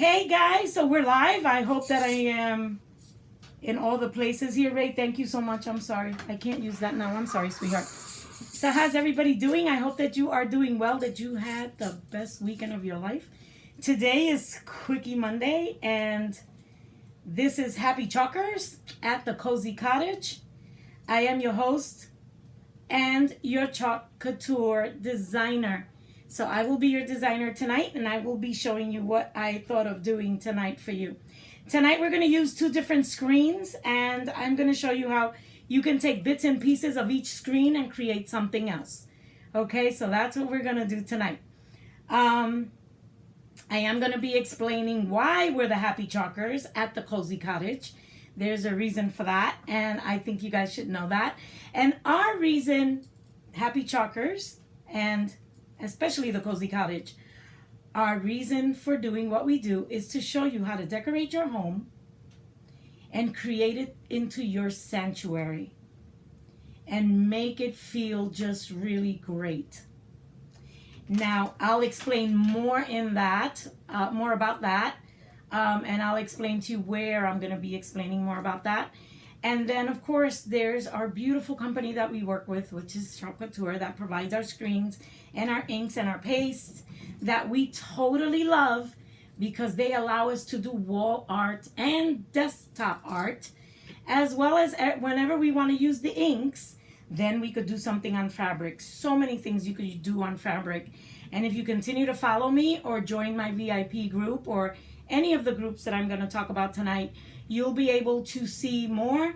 Hey guys, so we're live. I hope that I am in all the places here. Ray, thank you so much. I'm sorry. I can't use that now. I'm sorry, sweetheart. So, how's everybody doing? I hope that you are doing well, that you had the best weekend of your life. Today is Quickie Monday, and this is Happy Chalkers at the Cozy Cottage. I am your host and your Chalk Couture designer. So I will be your designer tonight, and I will be showing you what I thought of doing tonight for you. Tonight we're going to use two different screens, and I'm going to show you how you can take bits and pieces of each screen and create something else. Okay, so that's what we're going to do tonight. I am going to be explaining why we're the Happy Chalkers at the Cozy Cottage. There's a reason for that, and I think you guys should know that. And our reason, Happy Chalkers, and especially the Cozy Cottage, our reason for doing what we do is to show you how to decorate your home and create it into your sanctuary and make it feel just really great. Now, I'll explain more about that, and I'll explain to you where I'm going to be explaining more about that. And then, of course, there's our beautiful company that we work with, which is Chalk Couture, that provides our screens and our inks and our pastes that we totally love because they allow us to do wall art and desktop art, as well as whenever we want to use the inks, then we could do something on fabric. So many things you could do on fabric. And if you continue to follow me or join my VIP group or any of the groups that I'm going to talk about tonight, you'll be able to see more,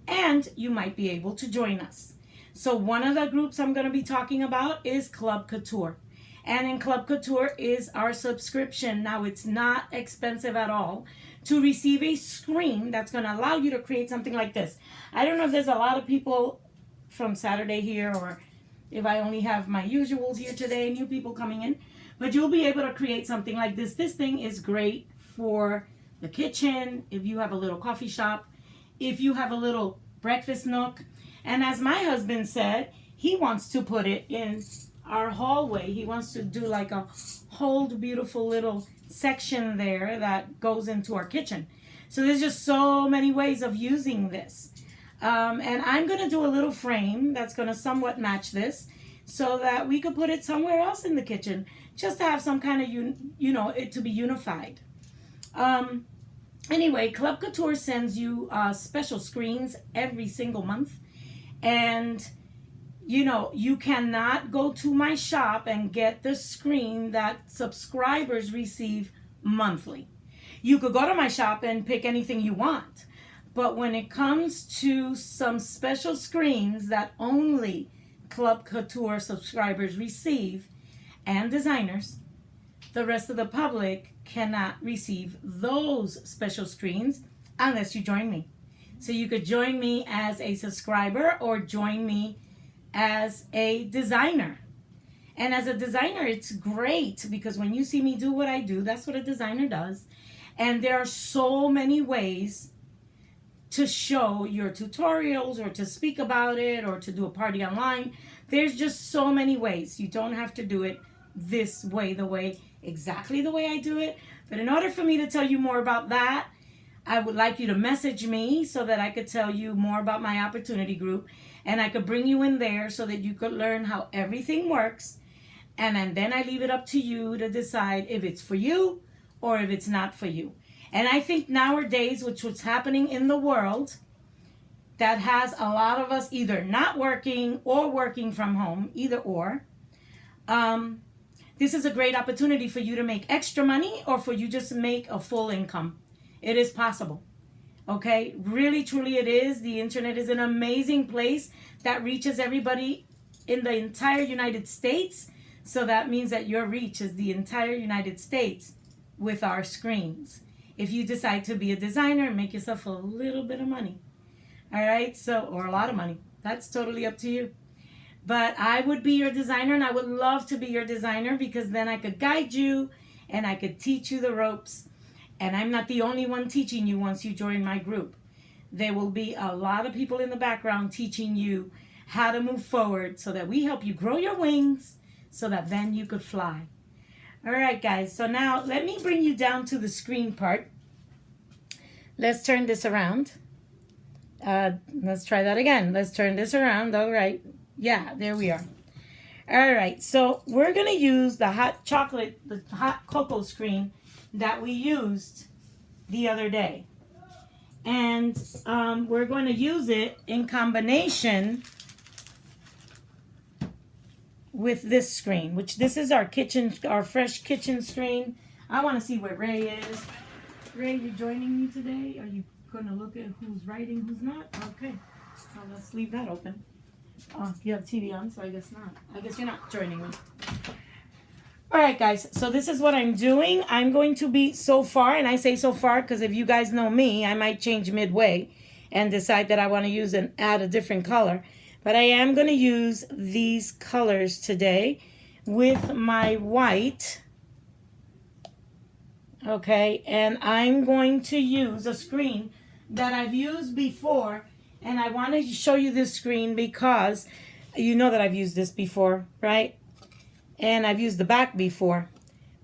and you might be able to join us. So one of the groups I'm going to be talking about is Club Couture. And in Club Couture is our subscription. Now, it's not expensive at all to receive a screen that's going to allow you to create something like this. I don't know if there's a lot of people from Saturday here, or if I only have my usuals here today, new people coming in, but you'll be able to create something like this. This thing is great for the kitchen, if you have a little coffee shop, if you have a little breakfast nook. And as my husband said, he wants to put it in our hallway. He wants to do like a whole beautiful little section there that goes into our kitchen. So there's just so many ways of using this. And I'm going to do a little frame that's going to somewhat match this so that we could put it somewhere else in the kitchen, just to have some kind of, it to be unified. Anyway, Club Couture sends you special screens every single month. And, you cannot go to my shop and get the screen that subscribers receive monthly. You could go to my shop and pick anything you want. But when it comes to some special screens that only Club Couture subscribers receive, and designers, the rest of the public cannot receive those special screens unless you join me. So you could join me as a subscriber or join me as a designer. And as a designer, it's great because when you see me do what I do, that's what a designer does. And there are so many ways to show your tutorials or to speak about it or to do a party online. There's just so many ways. You don't have to do it this way, exactly the way I do it. But in order for me to tell you more about that, I would like you to message me so that I could tell you more about my opportunity group, and I could bring you in there so that you could learn how everything works. And then I leave it up to you to decide if it's for you or if it's not for you. And I think nowadays, which what's happening in the world, that has a lot of us either not working or working from home, either or. This is a great opportunity for you to make extra money or for you just to make a full income. It is possible. Okay? Really, truly it is. The internet is an amazing place that reaches everybody in the entire United States. So that means that your reach is the entire United States with our screens. If you decide to be a designer and make yourself a little bit of money. All right? So, or a lot of money. That's totally up to you. But I would be your designer, and I would love to be your designer because then I could guide you and I could teach you the ropes. And I'm not the only one teaching you once you join my group. There will be a lot of people in the background teaching you how to move forward so that we help you grow your wings so that then you could fly. All right, guys. So now let me bring you down to the screen part. Let's turn this around. Let's try that again. Let's turn this around. All right. Yeah, there we are. All right. So we're going to use the hot cocoa screen that we used the other day. And we're going to use it in combination with this screen, which this is our fresh kitchen screen. I want to see where Ray is. Ray, you joining me today? Are you going to look at who's writing, who's not? Okay. Well, let's leave that open. Oh, you have TV on, so I guess not. I guess you're not joining me. All right, guys. So this is what I'm doing. I'm going to be so far, and I say so far because if you guys know me, I might change midway and decide that I want to use and add a different color. But I am going to use these colors today with my white. Okay, and I'm going to use a screen that I've used before. And I want to show you this screen because you know that I've used this before, right? And I've used the back before.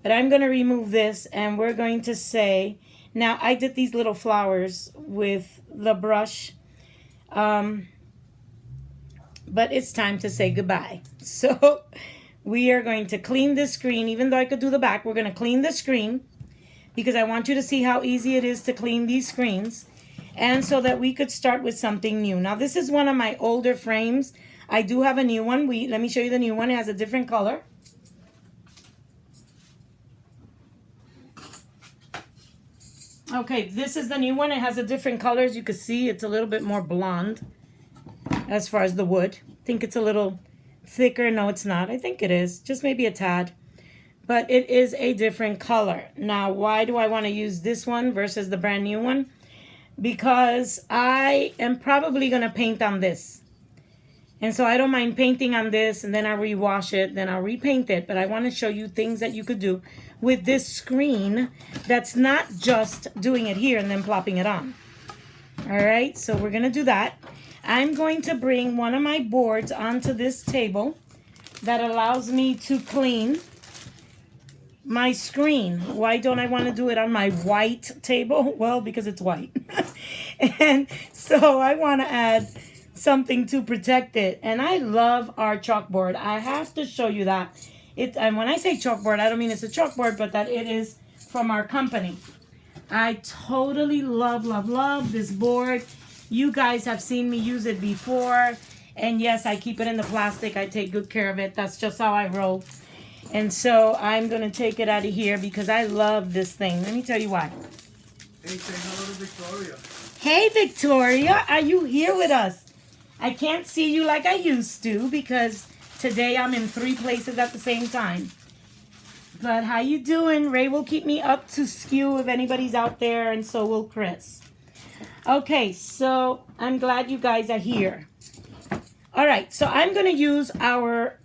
But I'm going to remove this and we're going to say, now I did these little flowers with the brush. But it's time to say goodbye. So we are going to clean this screen. Even though I could do the back, we're going to clean the screen because I want you to see how easy it is to clean these screens. And so that we could start with something new. Now this is one of my older frames. I do have a new one. Let me show you the new one. It has a different color. Okay, this is the new one. It has a different color. As you can see, it's a little bit more blonde. As far as the wood, I think it's a little thicker. No, it's not. I think it is. Just maybe a tad. But it is a different color. Now, why do I want to use this one versus the brand new one? Because I am probably going to paint on this. And so I don't mind painting on this, and then I'll rewash it, then I'll repaint it. But I want to show you things that you could do with this screen that's not just doing it here and then plopping it on. All right, so we're going to do that. I'm going to bring one of my boards onto this table that allows me to clean my screen. Why don't I want to do it on my white table? Well, because it's white. And so I want to add something to protect it. And I love our chalkboard. I have to show you that. And when I say chalkboard, I don't mean it's a chalkboard, but that it is from our company. I totally love this board. You guys have seen me use it before. And yes, I keep it in the plastic. I take good care of it. That's just how I roll. And so I'm going to take it out of here because I love this thing. Let me tell you why. Hey, say hello to Victoria. Hey, Victoria. Are you here with us? I can't see you like I used to because today I'm in 3 places at the same time. But how you doing? Ray will keep me up to skew if anybody's out there, and so will Chris. Okay, so I'm glad you guys are here. All right, so I'm going to use our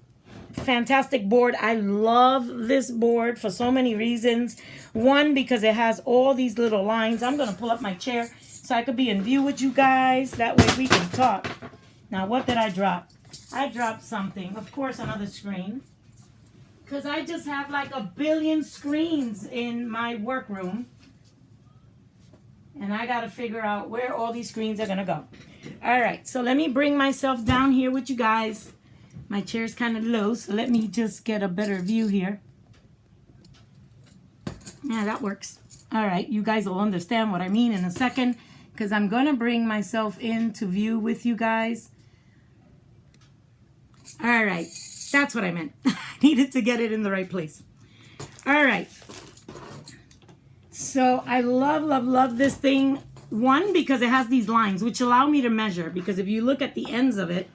fantastic board. I love this board for so many reasons. One, because it has all these little lines. I'm going to pull up my chair so I could be in view with you guys. That way we can talk. Now, what did I drop? I dropped something. Of course, another screen. Because I just have like a billion screens in my workroom. And I got to figure out where all these screens are going to go. All right, so let me bring myself down here with you guys. My chair's kind of low, so let me just get a better view here. Yeah, that works. All right, you guys will understand what I mean in a second because I'm going to bring myself into view with you guys. All right, that's what I meant. I needed to get it in the right place. All right. So I love this thing. One, because it has these lines, which allow me to measure. Because if you look at the ends of it,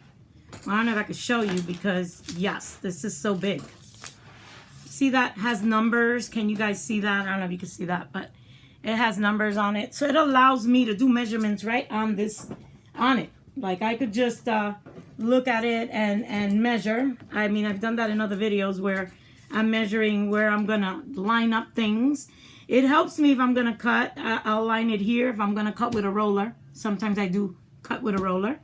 well, I don't know if I can show you because, yes, this is so big. See that has numbers? Can you guys see that? I don't know if you can see that, but it has numbers on it. So it allows me to do measurements right on it. Like I could just look at it and measure. I mean, I've done that in other videos where I'm measuring where I'm going to line up things. It helps me if I'm going to cut. I'll line it here if I'm going to cut with a roller. Sometimes I do cut with a roller.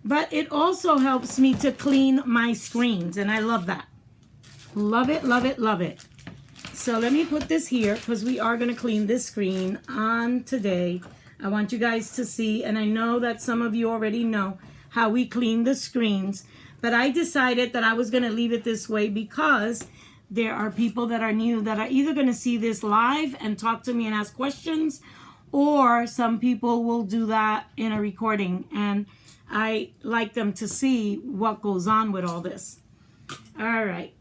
But it also helps me to clean my screens, and I love that. Love it, love it, love it. So let me put this here because we are going to clean this screen on today. I want you guys to see, and I know that some of you already know how we clean the screens, but I decided that I was going to leave it this way because there are people that are new that are either going to see this live and talk to me and ask questions, or some people will do that in a recording, and I like them to see what goes on with all this. All right.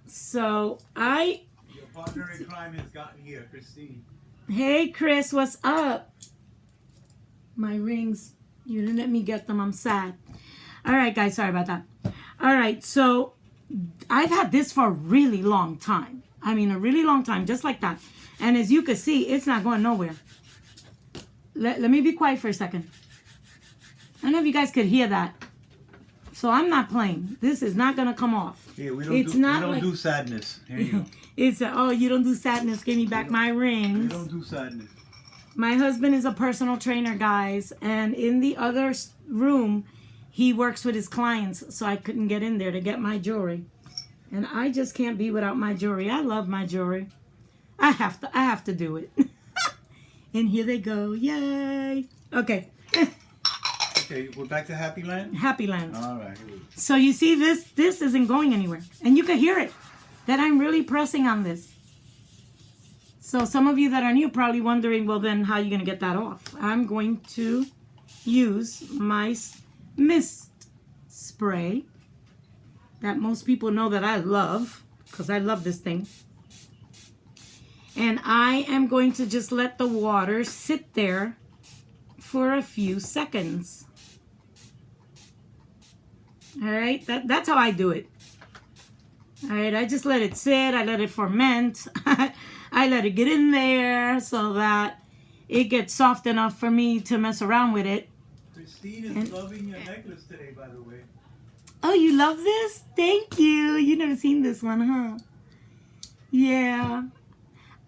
So Your partner in crime has gotten here, Christine. Hey Chris, what's up? My rings, you didn't let me get them. I'm sad. All right, guys, sorry about that. All right, so I've had this for a really long time. I mean, a really long time, just like that. And as you can see, it's not going nowhere. Let me be quiet for a second. I don't know if you guys could hear that. So I'm not playing. This is not going to come off. Yeah, we don't do sadness. Here you go. It's oh, you don't do sadness. Give me back my rings. We don't do sadness. My husband is a personal trainer, guys. And in the other room, he works with his clients. So I couldn't get in there to get my jewelry. And I just can't be without my jewelry. I love my jewelry. I have to do it. And here they go. Yay. Okay. Okay, we're back to Happy Land? Happy Land. All right. So you see this isn't going anywhere. And you can hear it, that I'm really pressing on this. So some of you that are new probably wondering, well then how are you going to get that off? I'm going to use my mist spray that most people know that I love, because I love this thing. And I am going to just let the water sit there for a few seconds. All right, that's how I do it. All right, I just let it sit. I let it ferment. I let it get in there so that it gets soft enough for me to mess around with it. Christine is loving your necklace today, by the way. Oh, you love this? Thank you. You never seen this one, huh? Yeah.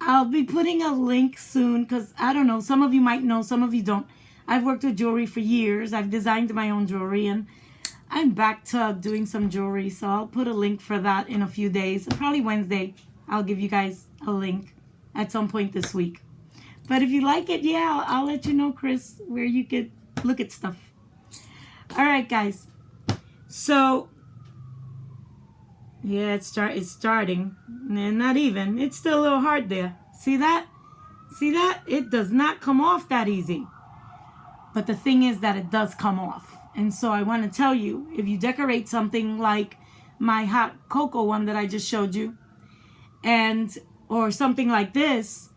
I'll be putting a link soon because, I don't know, some of you might know, some of you don't. I've worked with jewelry for years. I've designed my own jewelry, and I'm back to doing some jewelry. So I'll put a link for that in a few days. Probably Wednesday, I'll give you guys a link at some point this week. But if you like it, yeah, I'll let you know, Chris, where you could look at stuff. All right, guys. So, yeah, it's starting. And not even. It's still a little hard there. See that? See that? It does not come off that easy. But the thing is that it does come off. And so I want to tell you, if you decorate something like my hot cocoa one that I just showed you, or something like this,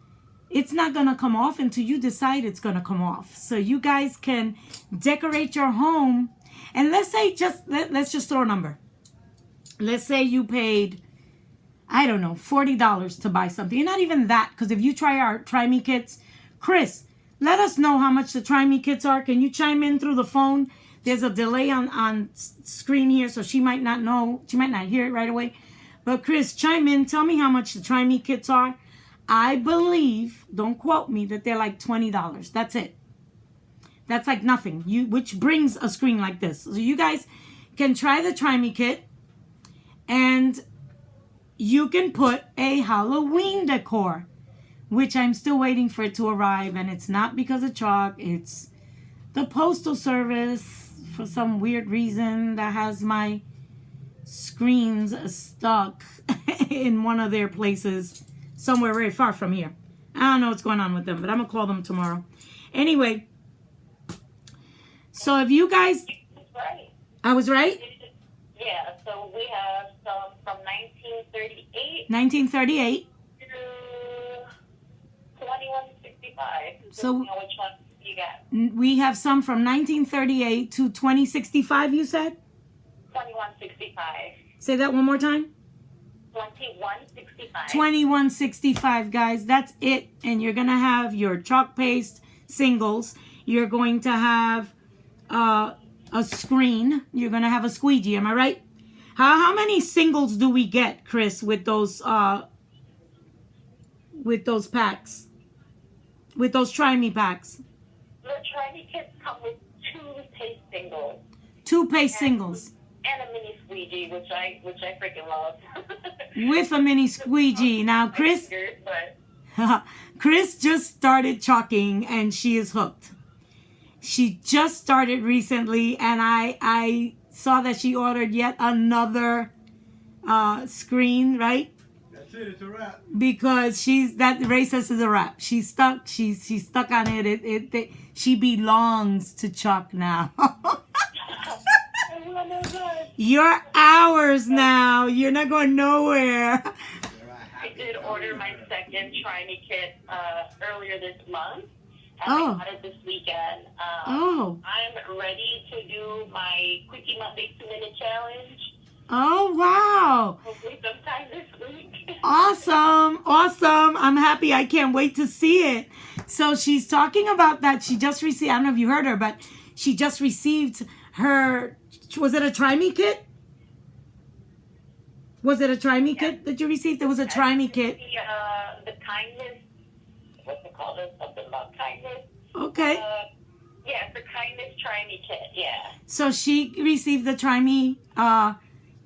it's not going to come off until you decide it's going to come off. So you guys can decorate your home. And let's say let's just throw a number. Let's say you paid, I don't know, $40 to buy something. And not even that, because if you try our Try Me kits, Chris, let us know how much the Try Me kits are. Can you chime in through the phone? There's a delay on screen here, so she might not know. She might not hear it right away. But Chris, chime in. Tell me how much the Try Me kits are. I believe, don't quote me, that they're like $20. That's it. That's like nothing. Which brings a screen like this. So you guys can try the Try Me kit. And you can put a Halloween decor, which I'm still waiting for it to arrive. And it's not because of chalk. It's the postal service, for some weird reason, that has my screens stuck in one of their places somewhere very far from here. I don't know what's going on with them, but I'm going to call them tomorrow. Anyway, so if you guys... Right. I was right? Yeah, so we have some from 1938 1938. to 2165. So you know which one you got. we have some from 1938 to 2065, you said? 2165. Say that one more time. 2165. 2165, guys. That's it. And you're going to have your chalk paste singles. You're going to have a screen. You're going to have a squeegee. Am I right? How many singles do we get, Chris, with those packs? With those Try Me packs? The Try Me kits come with 2 paste singles. 2 paste singles. And a mini squeegee, which I freaking love. with a mini squeegee. Now, Chris, But Chris just started chalking and she is hooked. She just started recently, and I saw that she ordered yet another screen, right? That's it. It's a wrap. Because that racist is a wrap. She's stuck. She's stuck on it. She belongs to Chalk now. You're ours now. You're not going nowhere. I did order my second Try Me kit earlier this month. And Oh. I got it this weekend. Oh. I'm ready to do my Quickie Monday 2-minute challenge. Oh, wow. Hopefully sometime this week. Awesome. I'm happy. I can't wait to see it. So she's talking about that. She just received, I don't know if you heard her, but she just received her, was it a Try Me kit? Was it a Try Me kit that you received? There was a Try Me kit. The kindness, what's it called? There's something about kindness. Okay. Yeah, the kindness Try Me kit, yeah. So she received the Try Me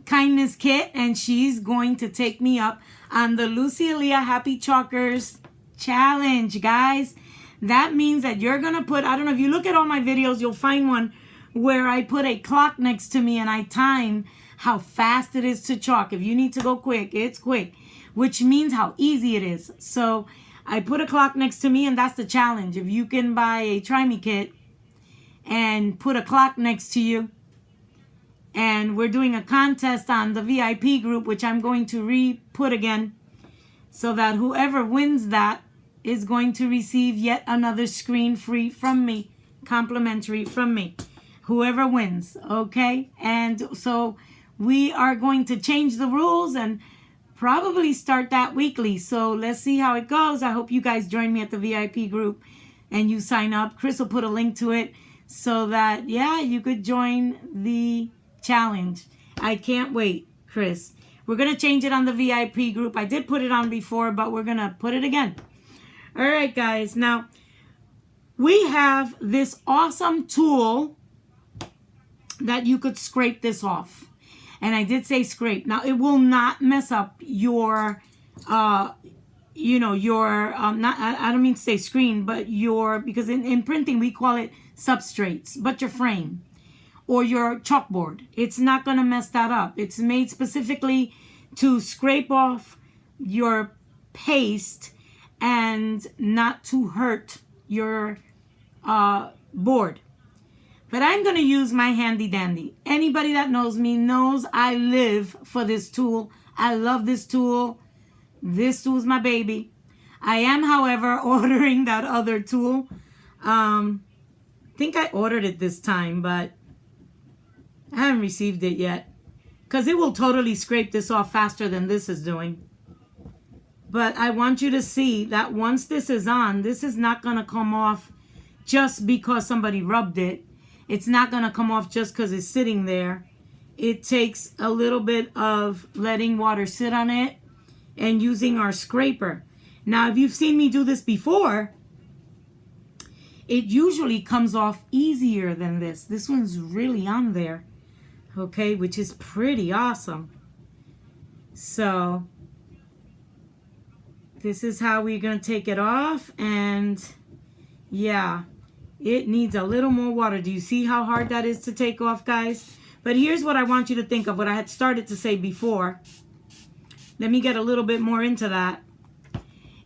kindness kit, and she's going to take me up on the Lucy Aaliyah Happy Chalkers challenge, guys. That means that you're going to put, I don't know, if you look at all my videos, you'll find one where I put a clock next to me and I time how fast it is to chalk. If you need to go quick, it's quick, which means how easy it is. So I put a clock next to me, and that's the challenge. If you can buy a Try Me kit and put a clock next to you, and we're doing a contest on the VIP group, which I'm going to re-put again, so that whoever wins that is going to receive yet another screen free from me, complimentary from me. Whoever wins, okay? And so we are going to change the rules and probably start that weekly. So let's see how it goes. I hope you guys join me at the VIP group and you sign up. Chris will put a link to it so that, yeah, you could join the challenge. I can't wait, Chris. We're going to change it on the VIP group. I did put it on before, but we're going to put it again. All right, guys. Now, we have this awesome tool that you could scrape this off. And I did say scrape. Now, it will not mess up your, not, I don't mean to say screen, but because in printing, we call it substrates, but your frame or your chalkboard. It's not going to mess that up. It's made specifically to scrape off your paste and not to hurt your board. But I'm going to use my handy dandy. Anybody that knows me knows I live for this tool. I love this tool. This tool is my baby. I am, however, ordering that other tool. I think I ordered it this time, but I haven't received it yet, because it will totally scrape this off faster than this is doing. But I want you to see that once this is on, this is not going to come off just because somebody rubbed it. It's not going to come off just because it's sitting there. It takes a little bit of letting water sit on it and using our scraper. Now, if you've seen me do this before, it usually comes off easier than this. This one's really on there. Okay, which is pretty awesome. So this is how we're going to take it off. And yeah, it needs a little more water. Do you see how hard that is to take off, guys? But here's what I want you to think of, what I had started to say before. Let me get a little bit more into that.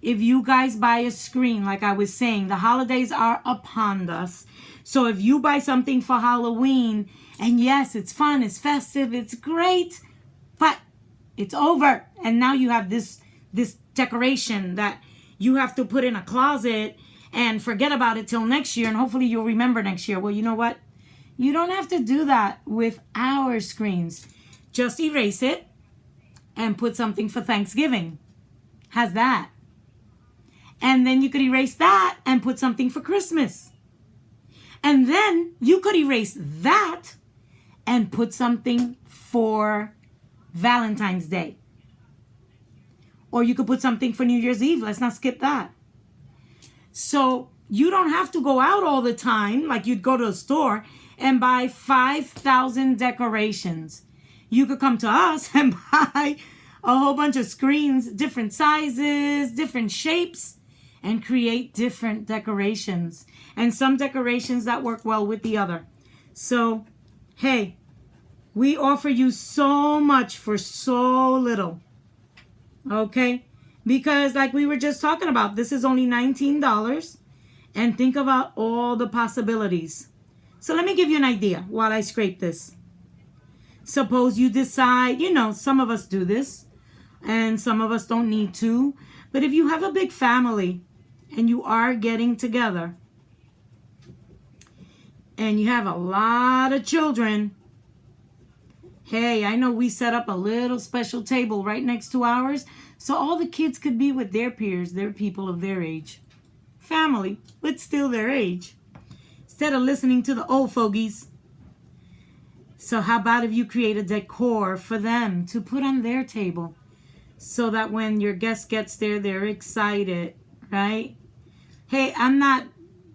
If you guys buy a screen, like I was saying, the holidays are upon us. So if you buy something for Halloween, and yes, it's fun, it's festive, it's great, but it's over. And now you have this decoration that you have to put in a closet and forget about it till next year, and hopefully you'll remember next year. Well, you know what? You don't have to do that with our screens. Just erase it and put something for Thanksgiving. How's that? And then you could erase that and put something for Christmas. And then you could erase that and put something for Valentine's Day. Or you could put something for New Year's Eve. Let's not skip that. So you don't have to go out all the time like you'd go to a store and buy 5,000 decorations. You could come to us and buy a whole bunch of screens, different sizes, different shapes, and create different decorations. And some decorations that work well with the other. So, hey, we offer you so much for so little. Okay? Because like we were just talking about, this is only $19. And think about all the possibilities. So let me give you an idea while I scrape this. Suppose you decide, you know, some of us do this and some of us don't need to. But if you have a big family and you are getting together and you have a lot of children, hey, I know we set up a little special table right next to ours so all the kids could be with their peers, their people of their age. Family, but still their age. Instead of listening to the old fogies. So how about if you create a decor for them to put on their table so that when your guest gets there, they're excited, right? Hey, I'm not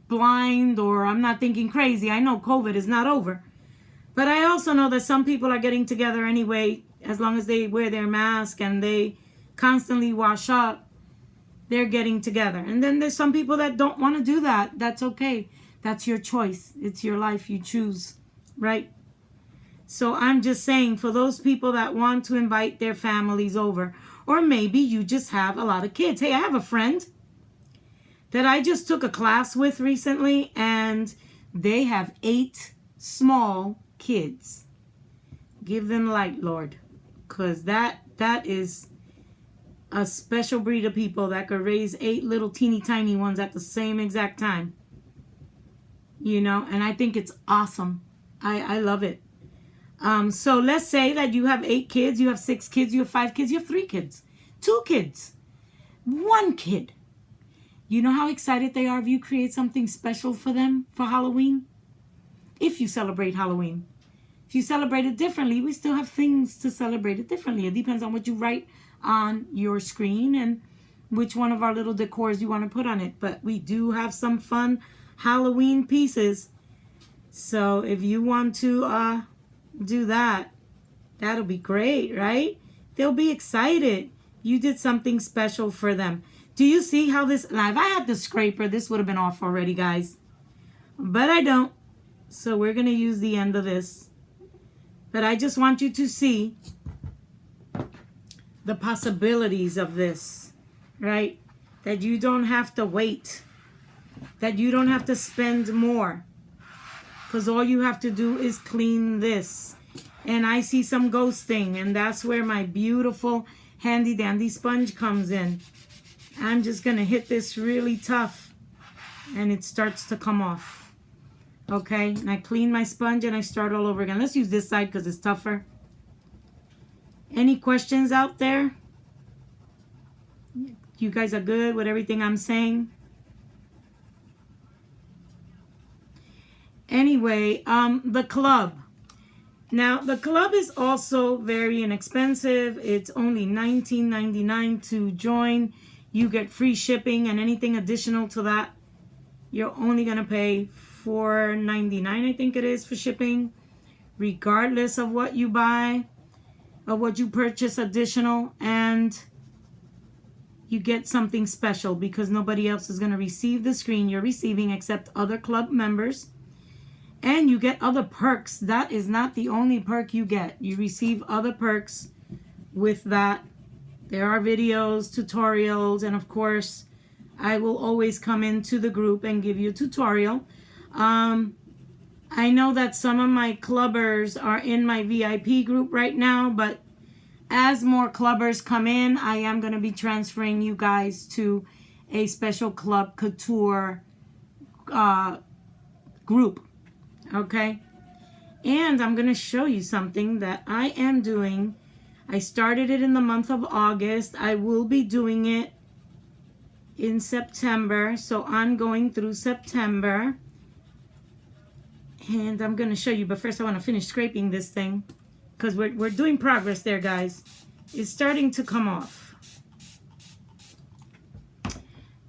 blind or I'm not thinking crazy. I know COVID is not over. But I also know that some people are getting together anyway, as long as they wear their mask and they constantly wash up, they're getting together. And then there's some people that don't want to do that. That's okay. That's your choice. It's your life. You choose, right? So I'm just saying, for those people that want to invite their families over, or maybe you just have a lot of kids. Hey, I have a friend that I just took a class with recently, and they have 8 small kids. Give them light, Lord, because that is a special breed of people that could raise 8 little teeny tiny ones at the same exact time. You know, and I think it's awesome. I love it. So let's say that you have 8 kids, you have 6 kids, you have 5 kids, you have 3 kids, 2 kids, 1 kid. You know how excited they are if you create something special for them for Halloween? If you celebrate Halloween. If you celebrate it differently, we still have things to celebrate it differently. It depends on what you write on your screen and which one of our little decors you want to put on it. But we do have some fun Halloween pieces. So if you want to do that, that'll be great, right? They'll be excited. You did something special for them. Do you see how this, now if I had the scraper, this would have been off already, guys. But I don't. So we're going to use the end of this. But I just want you to see the possibilities of this, right? That you don't have to wait. That you don't have to spend more. Because all you have to do is clean this. And I see some ghosting. And that's where my beautiful handy dandy sponge comes in. I'm just going to hit this really tough. And it starts to come off. Okay? And I clean my sponge and I start all over again. Let's use this side because it's tougher. Any questions out there? You guys are good with everything I'm saying? Anyway, the club. Now, the club is also very inexpensive. It's only $19.99 to join. You get free shipping, and anything additional to that, you're only going to pay $4.99, I think it is, for shipping, regardless of what you buy, of what you purchase additional, and you get something special because nobody else is going to receive the screen you're receiving except other club members. And you get other perks. That is not the only perk you get. You receive other perks with that. There are videos, tutorials, and of course, I will always come into the group and give you a tutorial. I know that some of my clubbers are in my VIP group right now, but as more clubbers come in, I am going to be transferring you guys to a special Chalk Couture group. Okay, and I'm going to show you something that I am doing. I started it in the month of August. I will be doing it in September, so I'm going through September. And I'm going to show you, but first I want to finish scraping this thing because we're doing progress there, guys. It's starting to come off.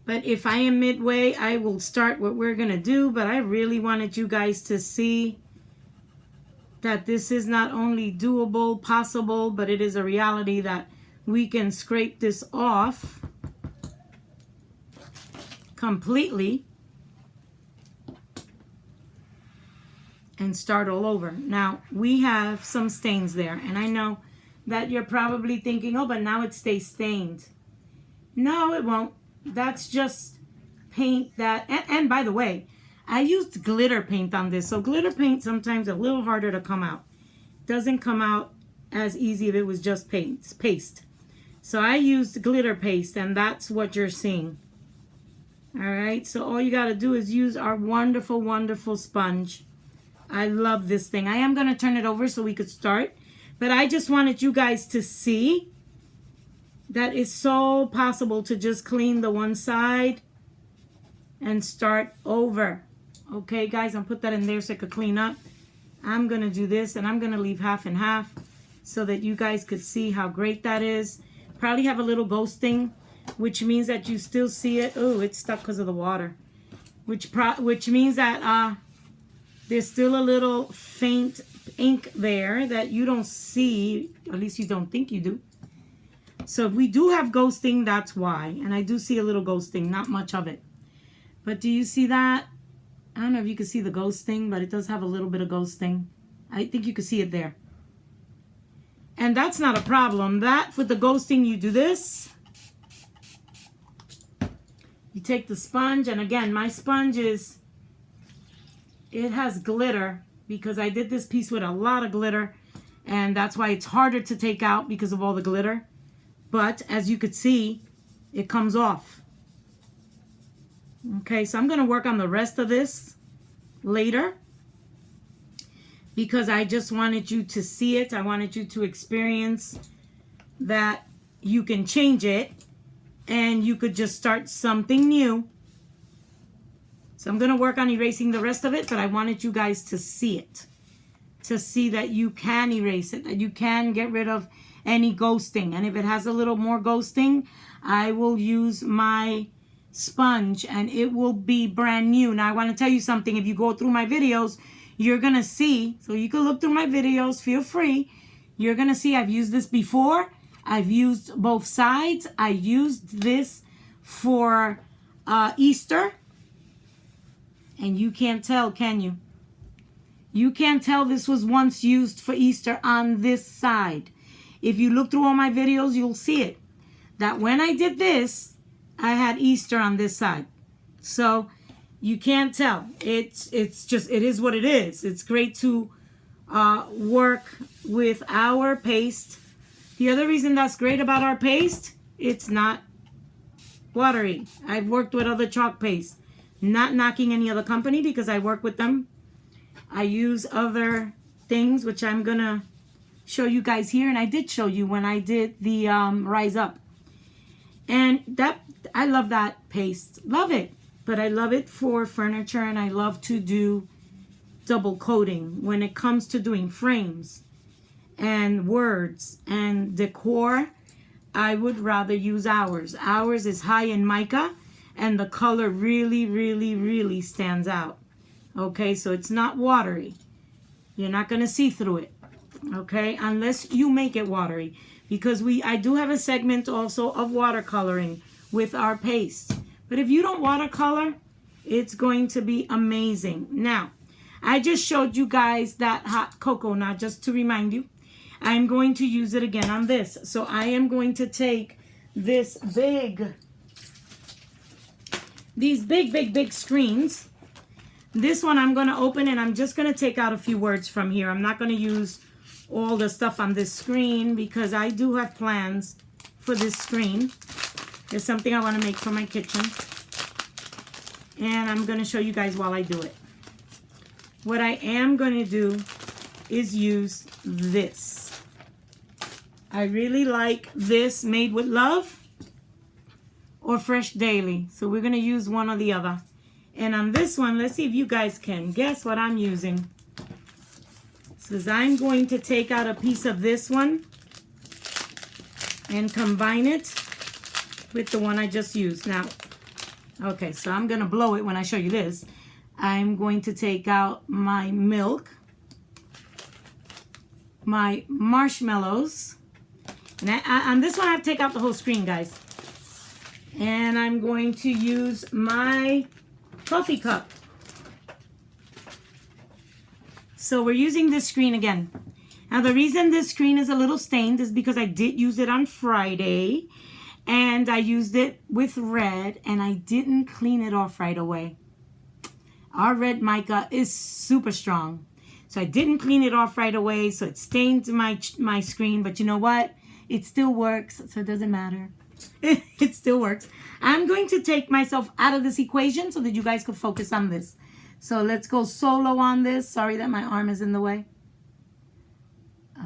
But if I am midway, I will start what we're going to do. But I really wanted you guys to see that this is not only doable, possible, but it is a reality that we can scrape this off completely and start all over. Now, we have some stains there, and I know that you're probably thinking, oh, but now it stays stained. No, it won't. That's just paint that, and by the way, I used glitter paint on this, so glitter paint sometimes a little harder to come out. Doesn't come out as easy if it was just paste. So I used glitter paste, and that's what you're seeing. All right, so all you got to do is use our wonderful, wonderful sponge. I love this thing. I am going to turn it over so we could start, but I just wanted you guys to see that it's so possible to just clean the one side and start over. Okay, guys, I'll put that in there so I could clean up. I'm going to do this, and I'm going to leave half and half so that you guys could see how great that is. Probably have a little ghosting, which means that you still see it. Oh, it's stuck because of the water. Which means that there's still a little faint ink there that you don't see, at least you don't think you do. So if we do have ghosting, that's why. And I do see a little ghosting, not much of it. But do you see that? I don't know if you can see the ghosting, but it does have a little bit of ghosting. I think you can see it there. And that's not a problem. That, with the ghosting, you do this. You take the sponge, and again, my sponge is, it has glitter because I did this piece with a lot of glitter, and that's why it's harder to take out because of all the glitter. But as you could see, it comes off. Okay, so I'm going to work on the rest of this later because I just wanted you to see it. I wanted you to experience that you can change it and you could just start something new. So I'm going to work on erasing the rest of it, but I wanted you guys to see it, to see that you can erase it, that you can get rid of any ghosting. And if it has a little more ghosting, I will use my sponge and it will be brand new. Now I want to tell you something. If you go through my videos, you're going to see, so you can look through my videos, feel free. You're going to see I've used this before. I've used both sides. I used this for Easter. And you can't tell, can you? You can't tell this was once used for Easter on this side. If you look through all my videos, you'll see it. That when I did this, I had Easter on this side. So you can't tell. It's just, it is what it is. It's great to work with our paste. The other reason that's great about our paste, it's not watery. I've worked with other chalk paste. Not knocking any other company because I work with them. I use other things, which I'm going to show you guys here. And I did show you when I did the Rise Up. And that, I love that paste. Love it. But I love it for furniture, and I love to do double coating when it comes to doing frames and words and decor. I would rather use ours. Ours is high in mica, and the color really, really, really stands out. Okay, so it's not watery. You're not going to see through it. Okay, unless you make it watery. Because I do have a segment also of watercoloring with our paste. But if you don't watercolor, it's going to be amazing. Now, I just showed you guys that hot cocoa. Now, just to remind you, I'm going to use it again on this. So I am going to take this these big screens. This one I'm going to open, and I'm just going to take out a few words from here. I'm not going to use all the stuff on this screen because I do have plans for this screen. There's something I want to make for my kitchen, and I'm going to show you guys while I do it. What I am going to do is use this. I really like this Made with Love or Fresh Daily. So we're going to use one or the other. And on this one, let's see if you guys can guess what I'm using. Says I'm going to take out a piece of this one and combine it with the one I just used. Now, okay, so I'm going to blow it when I show you this. I'm going to take out my milk, my marshmallows, And on this one, I have to take out the whole screen, guys. And I'm going to use my coffee cup. So we're using this screen again. Now the reason this screen is a little stained is because I did use it on Friday. And I used it with red. And I didn't clean it off right away. Our red mica is super strong. So I didn't clean it off right away. So it stained my screen. But you know what? It still works. So it doesn't matter. It still works. I'm going to take myself out of this equation so that you guys can focus on this. So let's go solo on this. Sorry that my arm is in the way.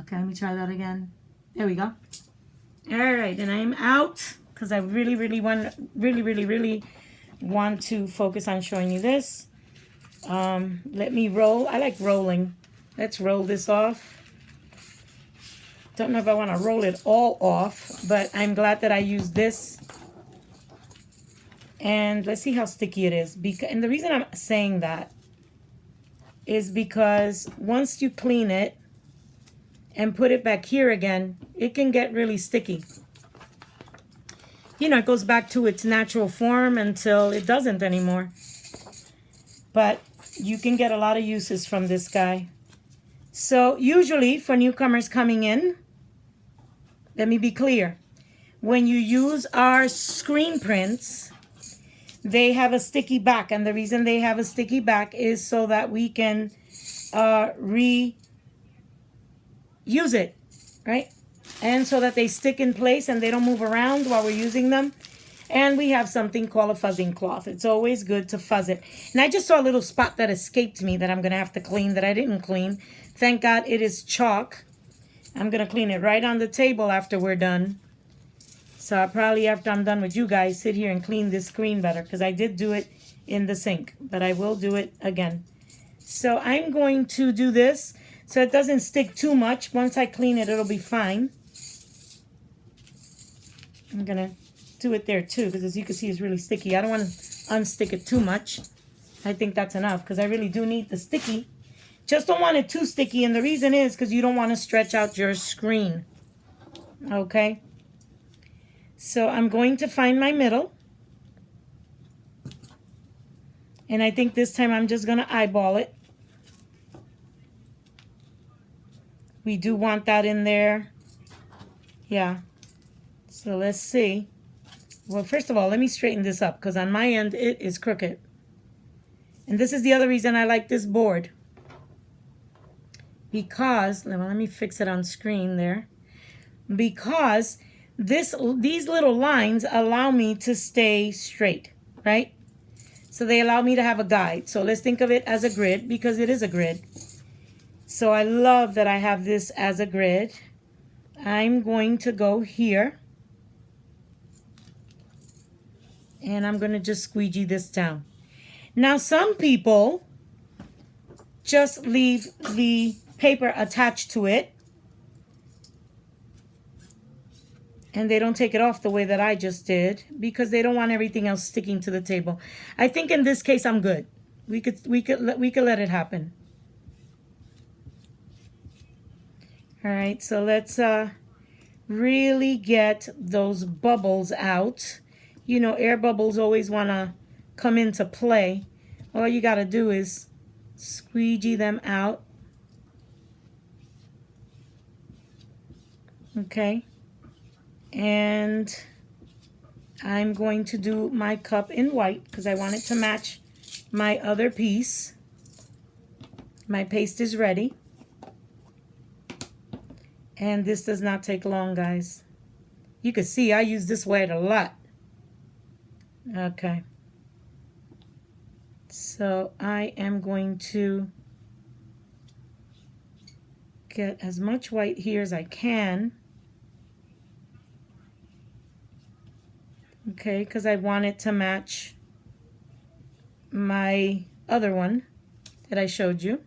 Okay, let me try that again. There we go. All right, and I am out because I really want to focus on showing you this. Let me roll. I like rolling. Let's roll this off. Don't know if I want to roll it all off, but I'm glad that I used this. And let's see how sticky it is. And the reason I'm saying that is because once you clean it and put it back here again, it can get really sticky. You know, it goes back to its natural form until it doesn't anymore. But you can get a lot of uses from this guy. So usually for newcomers coming in, let me be clear. When you use our screen prints, they have a sticky back. And the reason they have a sticky back is so that we can reuse it, right? And so that they stick in place and they don't move around while we're using them. And we have something called a fuzzing cloth. It's always good to fuzz it. And I just saw a little spot that escaped me that I'm going to have to clean that I didn't clean. Thank God it is chalk. I'm going to clean it right on the table after we're done. So I'll probably, after I'm done with you guys, sit here and clean this screen better. Because I did do it in the sink. But I will do it again. So I'm going to do this so it doesn't stick too much. Once I clean it, it'll be fine. I'm going to do it there too. Because as you can see, it's really sticky. I don't want to unstick it too much. I think that's enough. Because I really do need the sticky. Just don't want it too sticky, and the reason is because you don't want to stretch out your screen. Okay? So I'm going to find my middle. And I think this time I'm just going to eyeball it. We do want that in there. Yeah. So let's see. Well, first of all, let me straighten this up because on my end it is crooked. And this is the other reason I like this board. Because, well, let me fix it on screen there. Because these little lines allow me to stay straight, right? So they allow me to have a guide. So let's think of it as a grid because it is a grid. So I love that I have this as a grid. I'm going to go here. And I'm going to just squeegee this down. Now some people just leave the paper attached to it and they don't take it off the way that I just did because they don't want everything else sticking to the table. I think in this case I'm good. We could let it happen. All right, so let's really get those bubbles out. You know, air bubbles always want to come into play. All you got to do is squeegee them out. Okay, and I'm going to do my cup in white because I want it to match my other piece. My paste is ready. And this does not take long, guys. You can see I use this white a lot. Okay. So I am going to get as much white here as I can. Okay, because I want it to match my other one that I showed you.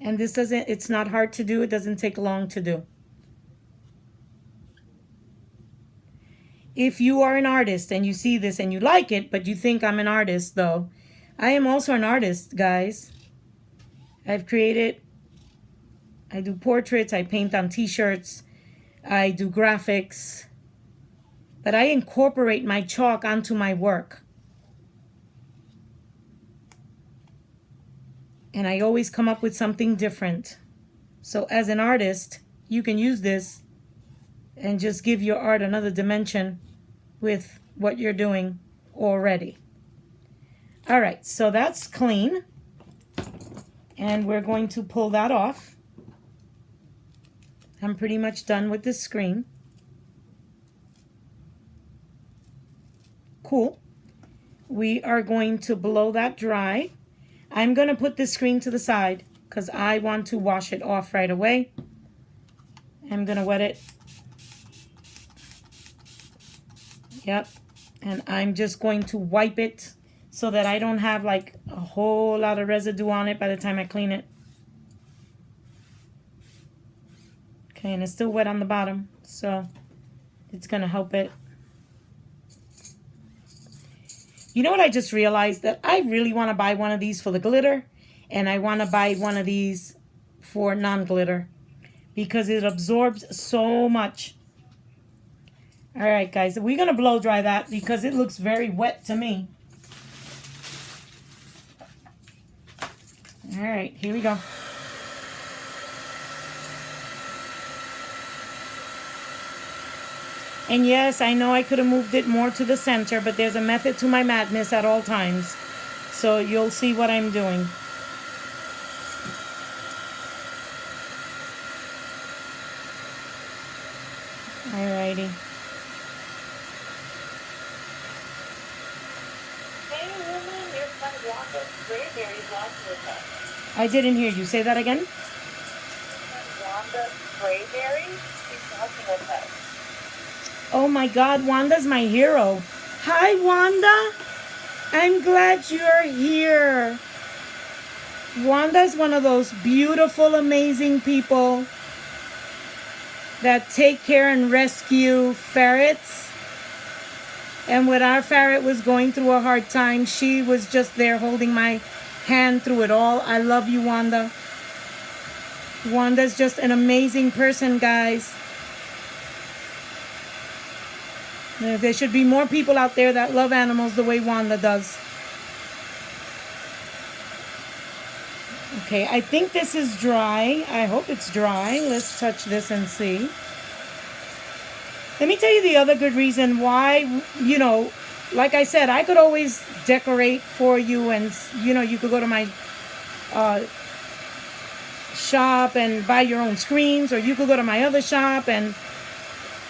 And this doesn't, it's not hard to do. It doesn't take long to do. If you are an artist and you see this and you like it, but you think I'm an artist though, I am also an artist, guys. I've created I do portraits, I paint on t-shirts, I do graphics, but I incorporate my chalk onto my work. And I always come up with something different. So as an artist, you can use this and just give your art another dimension with what you're doing already. All right, so that's clean. And we're going to pull that off. I'm pretty much done with this screen. Cool. We are going to blow that dry. I'm going to put this screen to the side because I want to wash it off right away. I'm going to wet it. Yep. And I'm just going to wipe it so that I don't have like a whole lot of residue on it by the time I clean it. Okay, and it's still wet on the bottom, so it's going to help it. You know what I just realized? That I really want to buy one of these for the glitter, and I want to buy one of these for non-glitter because it absorbs so much. All right, guys, we're going to blow dry that because it looks very wet to me. All right, here we go. And yes, I know I could have moved it more to the center, but there's a method to my madness at all times. So you'll see what I'm doing. Alrighty. Hey, woman, your son Wanda Sprayberry's watching with us. I didn't hear you. Say that again? Wanda Sprayberry, she's watching with us. Oh my God, Wanda's my hero. Hi, Wanda. I'm glad you're here. Wanda's one of those beautiful, amazing people that take care and rescue ferrets. And when our ferret was going through a hard time, she was just there holding my hand through it all. I love you, Wanda. Wanda's just an amazing person, guys. There should be more people out there that love animals the way Wanda does. Okay, I think this is dry. I hope it's dry. Let's touch this and see. Let me tell you the other good reason why, you know, like I said, I could always decorate for you and, you know, you could go to my shop and buy your own screens, or you could go to my other shop and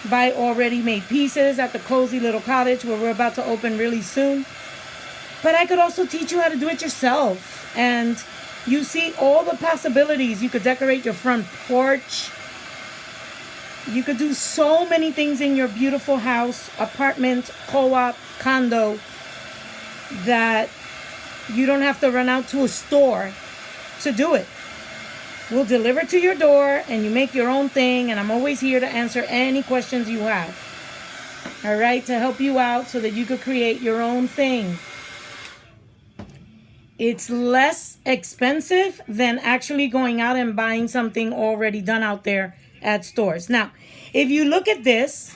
buy already made pieces at the Cozy Little Cottage where we're about to open really soon. But I could also teach you how to do it yourself. And you see all the possibilities. You could decorate your front porch. You could do so many things in your beautiful house, apartment, co-op, condo, that you don't have to run out to a store to do it. We'll deliver to your door and you make your own thing, and I'm always here to answer any questions you have. All right, to help you out so that you could create your own thing. It's less expensive than actually going out and buying something already done out there at stores. Now, if you look at this,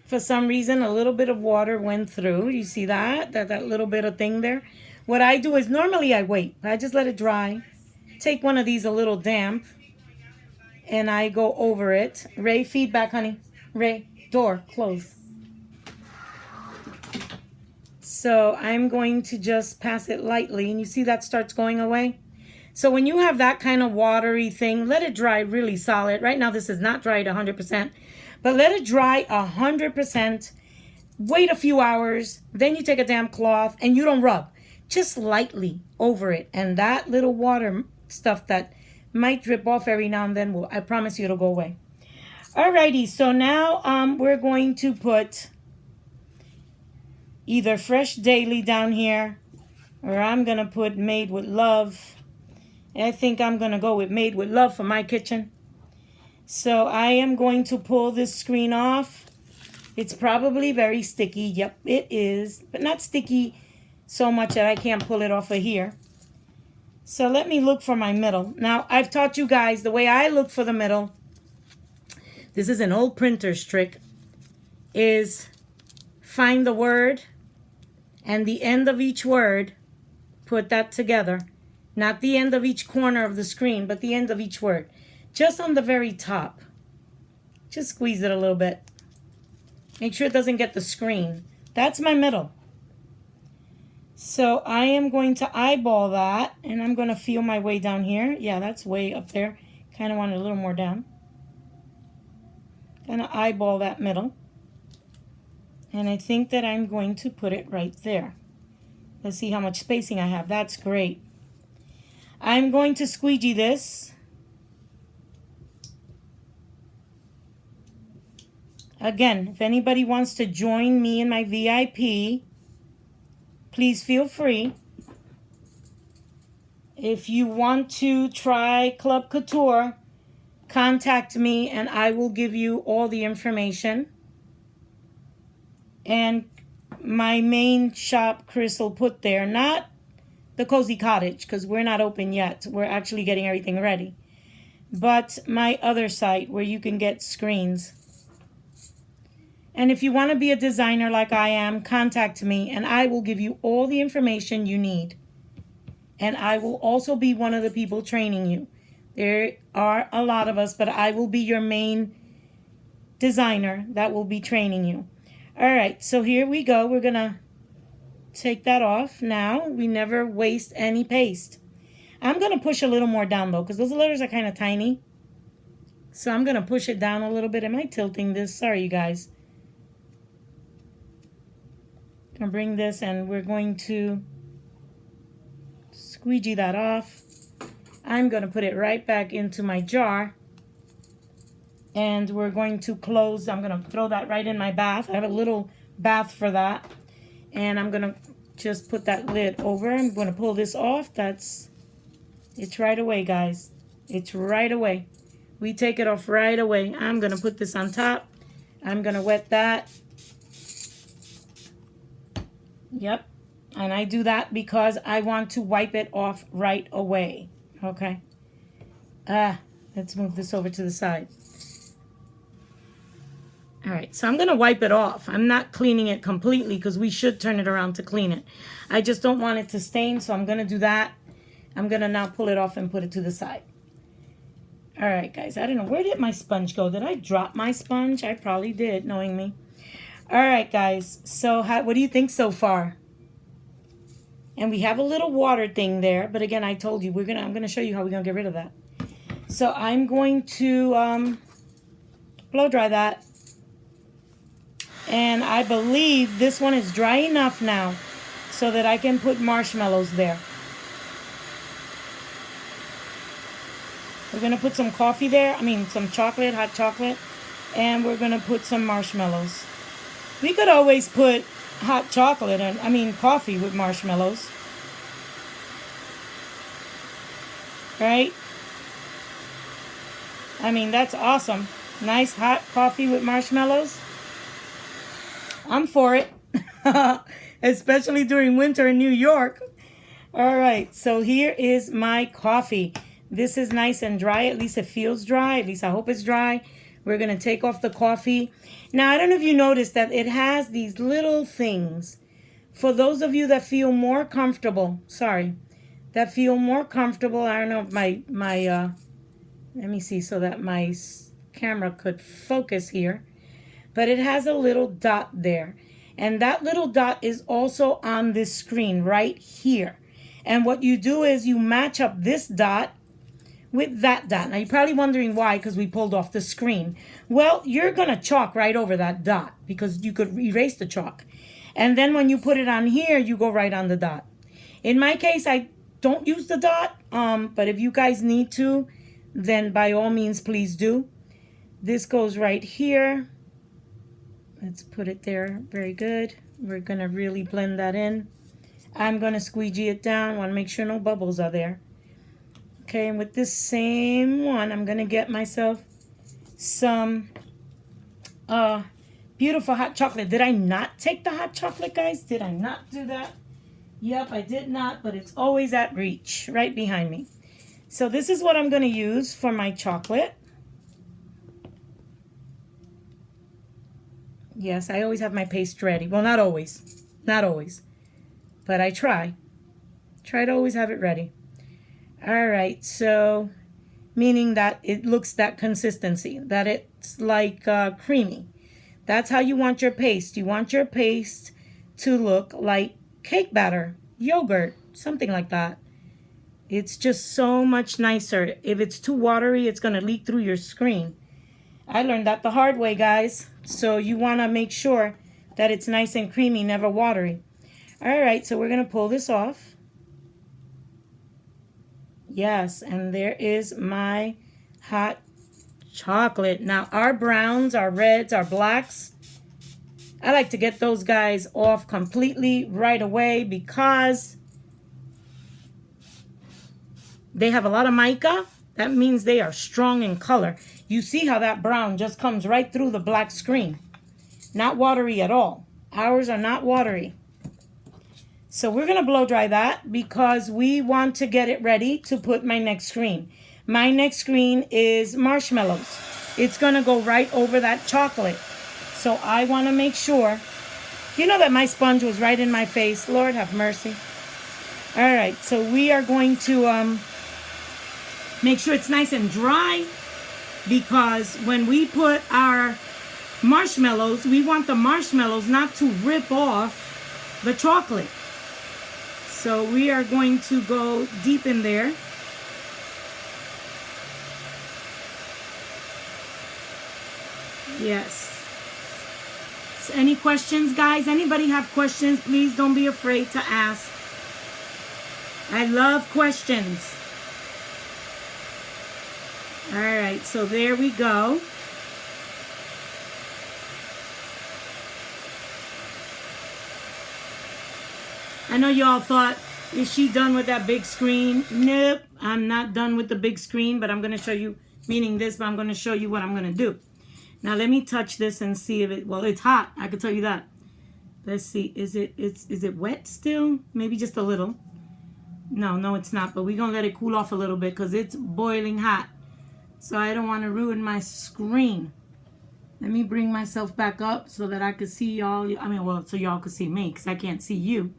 for some reason, a little bit of water went through. You see that? That little bit of thing there? What I do is normally I wait. I just let it dry. Take one of these a little damp, and I go over it. Ray, feedback, honey. Ray, door, close. So I'm going to just pass it lightly, and you see that starts going away? So when you have that kind of watery thing, let it dry really solid. Right now this is not dried 100%, but let it dry 100%. Wait a few hours, then you take a damp cloth, and you don't rub. Just lightly over it, and that little water stuff that might drip off every now and then, I promise you it'll go away. Alrighty, so now we're going to put either Fresh Daily down here, or I'm gonna put Made with Love. I think I'm gonna go with Made with Love for my kitchen. So I am going to pull this screen off. It's probably very sticky. Yep, it is, but not sticky so much that I can't pull it off of here. So let me look for my middle. Now, I've taught you guys the way I look for the middle. This is an old printer's trick. Is find the word and the end of each word. Put that together. Not the end of each corner of the screen, but the end of each word. Just on the very top. Just squeeze it a little bit. Make sure it doesn't get the screen. That's my middle. So I am going to eyeball that, and I'm going to feel my way down here. Yeah, that's way up there. Kind of want it a little more down. Going to eyeball that middle. And I think that I'm going to put it right there. Let's see how much spacing I have. That's great. I'm going to squeegee this. Again, if anybody wants to join me in my VIP, please feel free. If you want to try Chalk Couture, contact me and I will give you all the information. And my main shop, Chris will put there, not the Cozy Cottage, because we're not open yet. We're actually getting everything ready. But my other site where you can get screens. And if you want to be a designer like I am, contact me and I will give you all the information you need. And I will also be one of the people training you. There are a lot of us, but I will be your main designer that will be training you. All right, so here we go. We're going to take that off now. We never waste any paste. I'm going to push a little more down though, because those letters are kind of tiny. So I'm going to push it down a little bit. Am I tilting this? Sorry, you guys. I'm going to bring this and we're going to squeegee that off. I'm going to put it right back into my jar. And we're going to close. I'm going to throw that right in my bath. I have a little bath for that. And I'm going to just put that lid over. I'm going to pull this off. It's right away, guys. It's right away. We take it off right away. I'm going to put this on top. I'm going to wet that. Yep. And I do that because I want to wipe it off right away. Okay. Let's move this over to the side. All right, so I'm going to wipe it off. I'm not cleaning it completely because we should turn it around to clean it. I just don't want it to stain, so I'm going to do that. I'm going to now pull it off and put it to the side. All right, guys, I don't know. Where did my sponge go? Did I drop my sponge? I probably did, knowing me. All right, guys, so what do you think so far? And we have a little water thing there, but again, I told you, I'm going to show you how we're going to get rid of that. So I'm going to blow dry that. And I believe this one is dry enough now so that I can put marshmallows there. We're going to put some coffee there. Some chocolate, hot chocolate. And we're going to put some marshmallows. We could always put hot chocolate and, coffee with marshmallows. Right? That's awesome. Nice hot coffee with marshmallows. I'm for it, especially during winter in New York. All right, so here is my coffee. This is nice and dry. At least it feels dry. At least I hope it's dry. We're going to take off the coffee. Now, I don't know if you noticed that it has these little things. For those of you that feel more comfortable, I don't know if my let me see so that my camera could focus here. But it has a little dot there. And that little dot is also on this screen right here. And what you do is you match up this dot with that dot. Now, you're probably wondering why, because we pulled off the screen. Well, you're going to chalk right over that dot because you could erase the chalk. And then when you put it on here, you go right on the dot. In my case, I don't use the dot. But if you guys need to, then by all means, please do. This goes right here. Let's put it there. Very good. We're going to really blend that in. I'm going to squeegee it down. Want to make sure no bubbles are there. Okay, and with this same one, I'm going to get myself some beautiful hot chocolate. Did I not take the hot chocolate, guys? Did I not do that? Yep, I did not, but it's always at reach, right behind me. So this is what I'm going to use for my chocolate. Yes, I always have my paste ready. Well, not always. Not always. But I try. Try to always have it ready. All right, so meaning that it looks that consistency, that it's like creamy. That's how you want your paste. You want your paste to look like cake batter, yogurt, something like that. It's just so much nicer. If it's too watery, it's going to leak through your screen. I learned that the hard way, guys. So you want to make sure that it's nice and creamy, never watery. All right, so we're going to pull this off. Yes, and there is my hot chocolate. Now, our browns, our reds, our blacks, I like to get those guys off completely right away because they have a lot of mica. That means they are strong in color. You see how that brown just comes right through the black screen. Not watery at all. Ours are not watery. So we're going to blow dry that because we want to get it ready to put my next screen. My next screen is marshmallows. It's going to go right over that chocolate. So I want to make sure. You know that my sponge was right in my face. Lord have mercy. All right, so we are going to make sure it's nice and dry because when we put our marshmallows, we want the marshmallows not to rip off the chocolate. So we are going to go deep in there. Yes. So any questions, guys? Anybody have questions? Please don't be afraid to ask. I love questions. All right, so there we go. I know y'all thought, is she done with that big screen? Nope, I'm not done with the big screen, but I'm going to show you, meaning this, but I'm going to show you what I'm going to do. Now let me touch this and see if it, well, it's hot. I can tell you that. Let's see, is it wet still? Maybe just a little. No, it's not, but we're going to let it cool off a little bit because it's boiling hot. So I don't want to ruin my screen. Let me bring myself back up so that I could see y'all. I mean, well, so y'all could see me because I can't see you.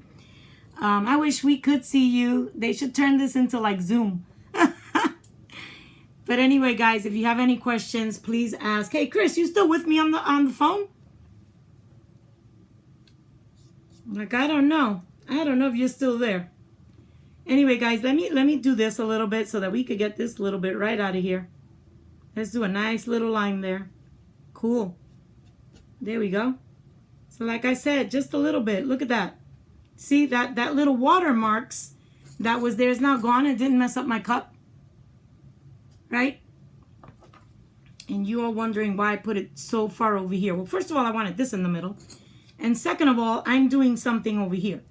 I wish we could see you. They should turn this into like Zoom. But anyway, guys, if you have any questions, please ask. Hey, Chris, you still with me on the phone? Like, I don't know. I don't know if you're still there. Anyway, guys, let me do this a little bit so that we could get this little bit right out of here. Let's do a nice little line there. Cool. There we go. So like I said, just a little bit. Look at that. See that little watermarks that was there is now gone. It didn't mess up my cup. Right? And you are wondering why I put it so far over here. Well, first of all, I wanted this in the middle. And second of all, I'm doing something over here.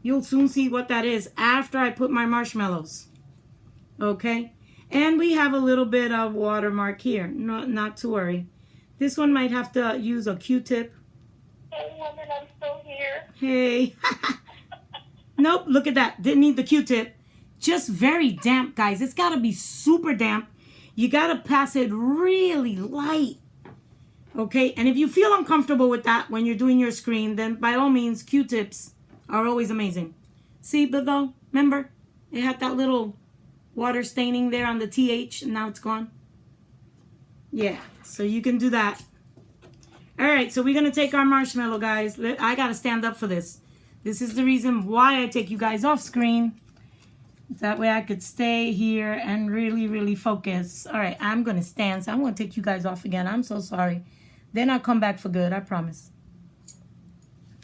You'll soon see what that is after I put my marshmallows. Okay? And we have a little bit of watermark here. Not to worry. This one might have to use a Q-tip. Hey, woman, I'm still here. Hey. Nope, look at that. Didn't need the Q-tip. Just very damp, guys. It's got to be super damp. You got to pass it really light. Okay? And if you feel uncomfortable with that when you're doing your screen, then by all means, Q-tips are always amazing. See, but though, remember? It had that little water staining there on the TH, and now it's gone. Yeah, so you can do that. All right, so we're going to take our marshmallow, guys. I got to stand up for this. This is the reason why I take you guys off screen. That way I could stay here and really, really focus. All right, I'm going to stand, so I'm going to take you guys off again. I'm so sorry. Then I'll come back for good, I promise.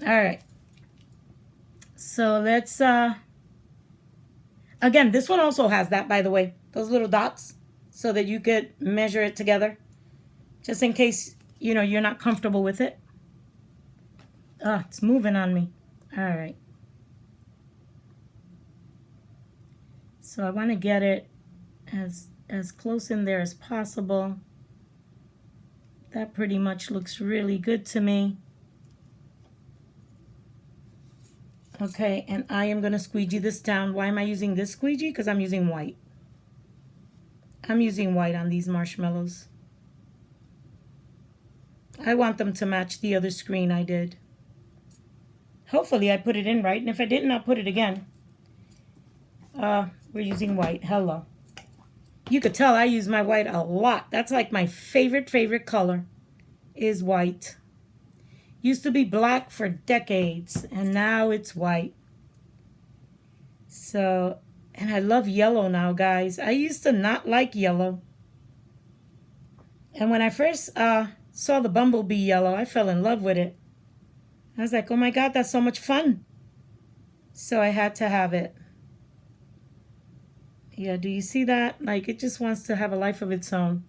All right. So let's, again, this one also has that, by the way. Those little dots, so that you could measure it together. Just in case, you know, you're not comfortable with it. Ah, it's moving on me. All right. So I want to get it as close in there as possible. That pretty much looks really good to me. Okay, and I am going to squeegee this down. Why am I using this squeegee? Because I'm using white. I'm using white on these marshmallows. I want them to match the other screen I did. Hopefully I put it in right, and if I didn't, I'll put it again. We're using white. Hello. You could tell I use my white a lot. That's like my favorite color is white. Used to be black for decades, and now it's white. So, and I love yellow now, guys. I used to not like yellow. And when I first saw the bumblebee yellow, I fell in love with it. I was like, oh my God, that's so much fun. So I had to have it. Yeah, do you see that? Like, it just wants to have a life of its own.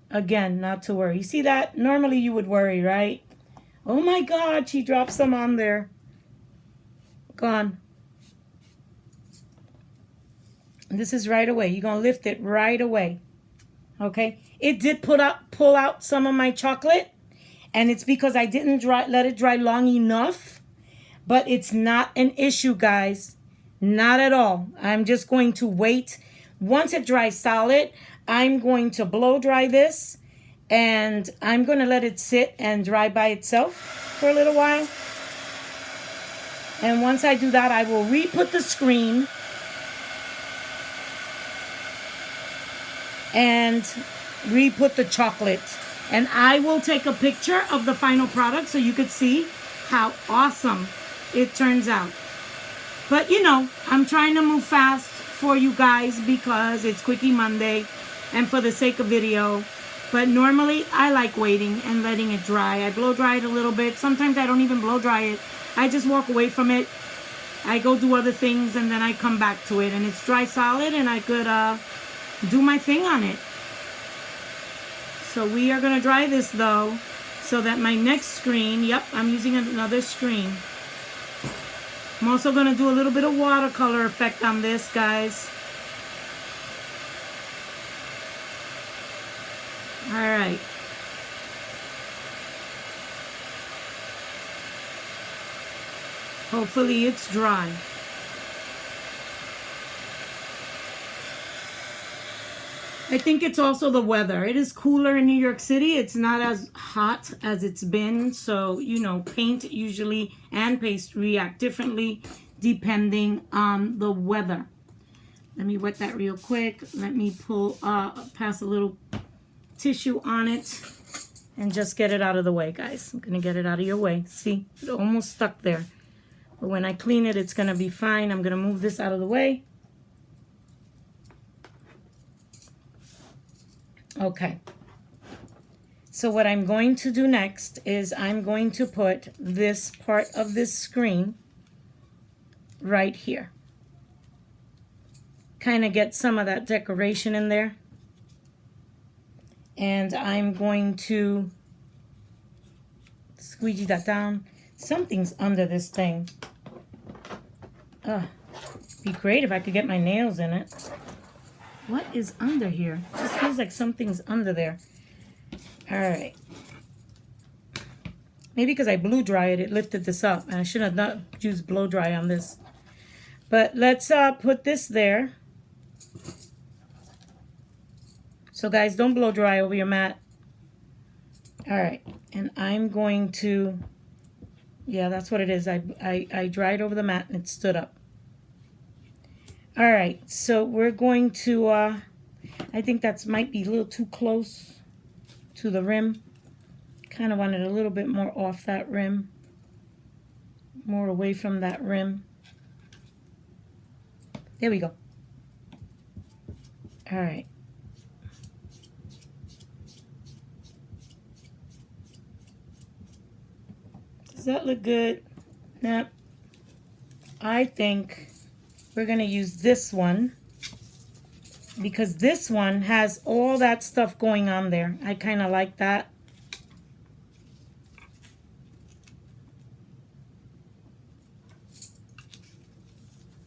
Again, not to worry. You see that? Normally you would worry, right? Oh my God, she dropped some on there. Gone. This is right away. You're going to lift it right away. Okay? It did pull out some of my chocolate. And it's because I didn't let it dry long enough. But it's not an issue, guys. Not at all. I'm just going to wait. Once it dries solid, I'm going to blow dry this. And I'm going to let it sit and dry by itself for a little while. And once I do that, I will re-put the screen. And re-put the chocolate. And I will take a picture of the final product so you could see how awesome it turns out. But you know, I'm trying to move fast for you guys because it's Quickie Monday and for the sake of video. But normally I like waiting and letting it dry. I blow dry it a little bit. Sometimes I don't even blow dry it. I just walk away from it. I go do other things and then I come back to it. And it's dry solid and I could do my thing on it. So we are going to dry this though so that my next screen, yep, I'm using another screen. I'm also going to do a little bit of watercolor effect on this, guys. All right. Hopefully it's dry. I think it's also the weather. It is cooler in New York City. It's not as hot as it's been. So, you know, paint usually and paste react differently depending on the weather. Let me wet that real quick. Let me pass a little tissue on it and just get it out of the way, guys. I'm gonna get it out of your way. See, it almost stuck there, but when I clean it, it's gonna be fine. I'm gonna move this out of the way. Okay, so what I'm going to do next is I'm going to put this part of this screen right here, kind of get some of that decoration in there. And I'm going to squeegee that down. Something's under this thing. Be great if I could get my nails in it. What is under here? It just feels like something's under there. All right. Maybe because I blew dry it, it lifted this up. And I should have not used blow dry on this. But let's put this there. So guys, don't blow dry over your mat. All right, and I'm going to, yeah, that's what it is. I dried over the mat and it stood up. All right, so we're going to, I think that might be a little too close to the rim. Kind of wanted a little bit more off that rim, more away from that rim. There we go. All right. Does that look good? Nah. I think we're going to use this one because this one has all that stuff going on there. I kind of like that.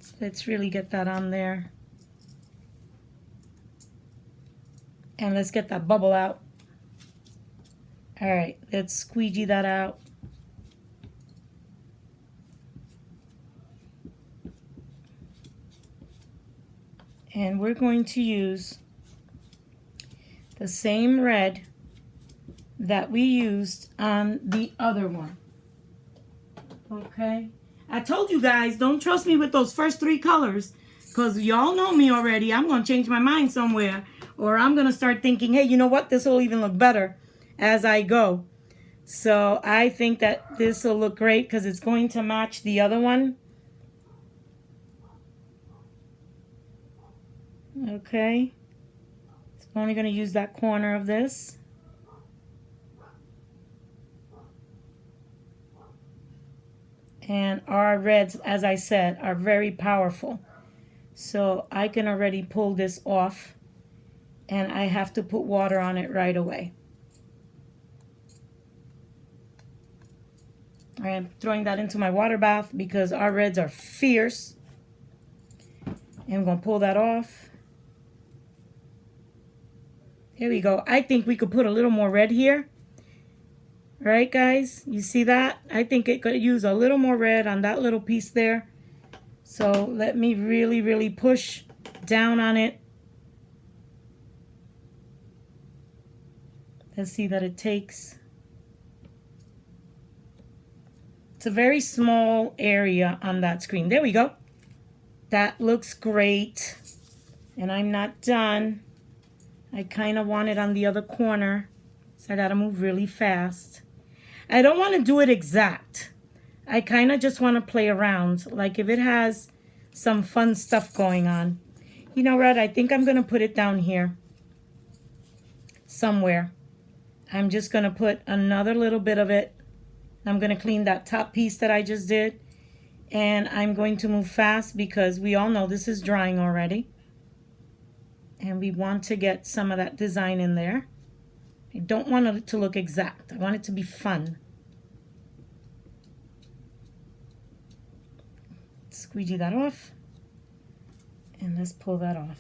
So let's really get that on there. And let's get that bubble out. All right, let's squeegee that out. And we're going to use the same red that we used on the other one. Okay? I told you guys, don't trust me with those first 3 colors, because y'all know me already. I'm going to change my mind somewhere, or I'm going to start thinking, hey, you know what? This will even look better as I go. So I think that this will look great because it's going to match the other one. Okay. So I'm only going to use that corner of this. And our reds, as I said, are very powerful. So I can already pull this off. And I have to put water on it right away. I'm throwing that into my water bath because our reds are fierce. And I'm going to pull that off. There we go. I think we could put a little more red here. Right, guys? You see that? I think it could use a little more red on that little piece there. So let me really, really push down on it. Let's see that it takes. It's a very small area on that screen. There we go. That looks great. And I'm not done. I kind of want it on the other corner. So I got to move really fast. I don't want to do it exact. I kind of just want to play around. Like if it has some fun stuff going on. You know what? I think I'm going to put it down here. Somewhere. I'm just going to put another little bit of it. I'm going to clean that top piece that I just did. And I'm going to move fast because we all know this is drying already. And we want to get some of that design in there. I don't want it to look exact. I want it to be fun. Squeegee that off. And let's pull that off.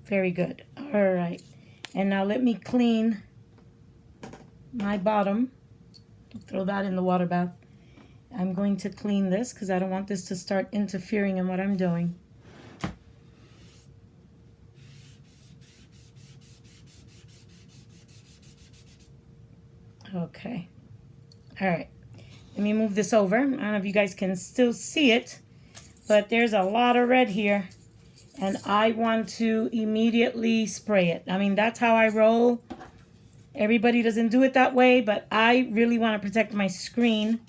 Very good. All right. And now let me clean my bottom. Throw that in the water bath. I'm going to clean this because I don't want this to start interfering in what I'm doing. Okay. All right. Let me move this over. I don't know if you guys can still see it, but there's a lot of red here. And I want to immediately spray it. I mean, that's how I roll. Everybody doesn't do it that way, but I really want to protect my screen.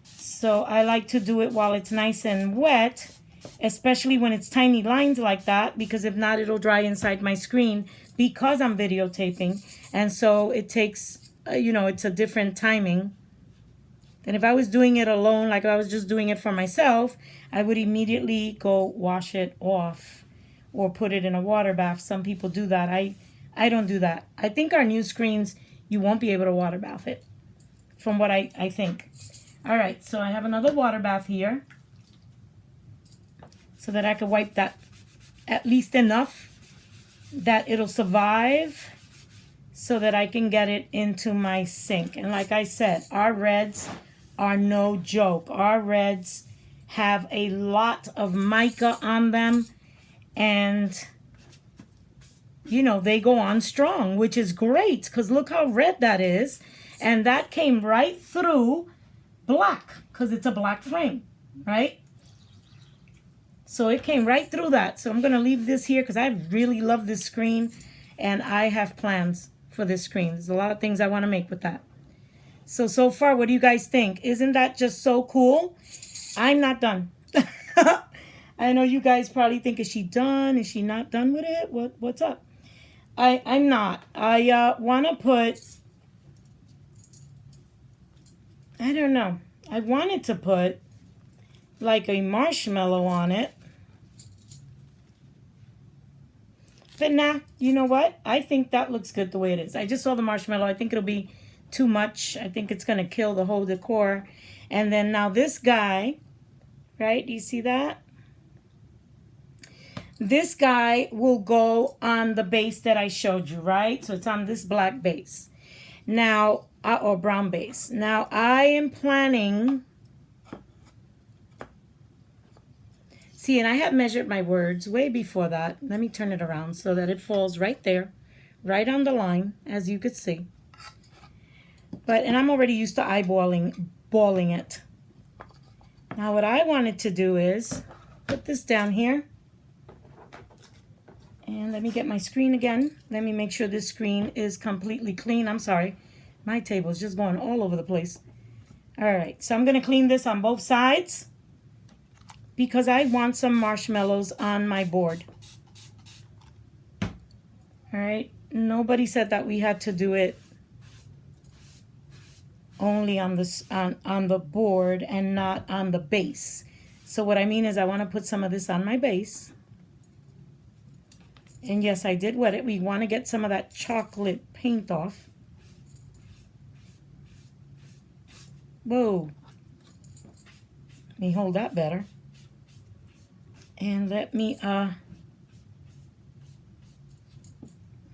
So I like to do it while it's nice and wet, especially when it's tiny lines like that, because if not, it'll dry inside my screen because I'm videotaping. And so it takes, you know, it's a different timing. And if I was doing it alone, like I was just doing it for myself, I would immediately go wash it off or put it in a water bath. Some people do that. I don't do that. I think our new screens, you won't be able to water bath it from what I think. All right, so I have another water bath here so that I can wipe that at least enough that it'll survive so that I can get it into my sink. And like I said, our reds are no joke. Our reds have a lot of mica on them, and you know, they go on strong, which is great because look how red that is. And that came right through black because it's a black frame, right? So it came right through that. So I'm going to leave this here because I really love this screen and I have plans for this screen. There's a lot of things I want to make with that. So far, what do you guys think? Isn't that just so cool? I'm not done. I know you guys probably think, is she done? Is she not done with it? What's up? I'm not. I want to put, I don't know. I wanted to put like a marshmallow on it. But nah, you know what? I think that looks good the way it is. I just saw the marshmallow. I think it'll be too much. I think it's going to kill the whole decor. And then now this guy, right? Do you see that? This guy will go on the base that I showed you, right? So it's on this black base. Now, or brown base. Now, I am planning... See, and I have measured my words way before that. Let me turn it around so that it falls right there, right on the line, as you could see. And I'm already used to balling it. Now what I wanted to do is put this down here. And let me get my screen again. Let me make sure this screen is completely clean. I'm sorry. My table is just going all over the place. All right, so I'm going to clean this on both sides because I want some marshmallows on my board. All right, nobody said that we had to do it only on this on the board and not on the base. So what I mean is I want to put some of this on my base. And yes, I did wet it. We want to get some of that chocolate paint off. Whoa. Let me hold that better. And let me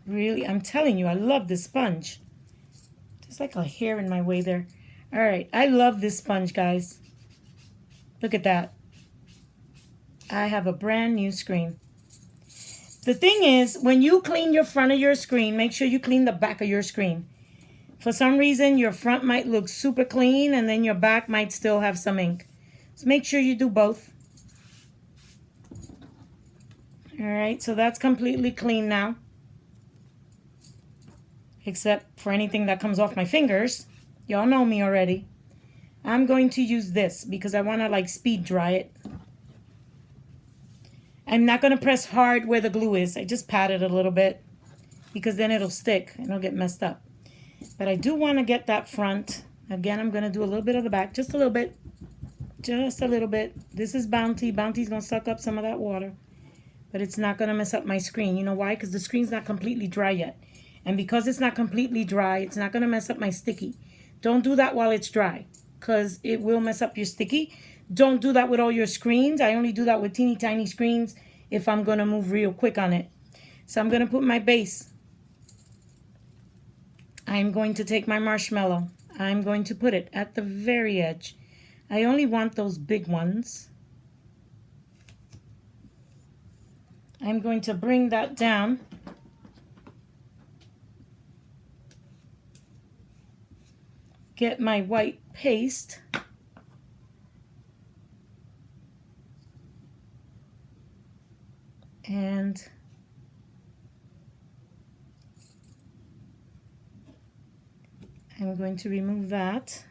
really, I'm telling you, I love this sponge. There's like a hair in my way there. All right, I love this sponge, guys. Look at that. I have a brand new screen. The thing is, when you clean your front of your screen, make sure you clean the back of your screen. For some reason, your front might look super clean and then your back might still have some ink. So make sure you do both. All right, so that's completely clean now. Except for anything that comes off my fingers. Y'all know me already. I'm going to use this because I want to like speed dry it. I'm not going to press hard where the glue is. I just pat it a little bit because then it'll stick and it'll get messed up. But I do want to get that front. Again, I'm going to do a little bit of the back. Just a little bit. Just a little bit. This is Bounty. Bounty's going to suck up some of that water. But it's not going to mess up my screen. You know why? Because the screen's not completely dry yet. And because it's not completely dry, it's not going to mess up my sticky. Don't do that while it's dry because it will mess up your sticky. Don't do that with all your screens. I only do that with teeny tiny screens if I'm going to move real quick on it. So I'm going to put my base. I'm going to take my marshmallow. I'm going to put it at the very edge. I only want those big ones. I'm going to bring that down. Get my white paste. And I'm going to remove that.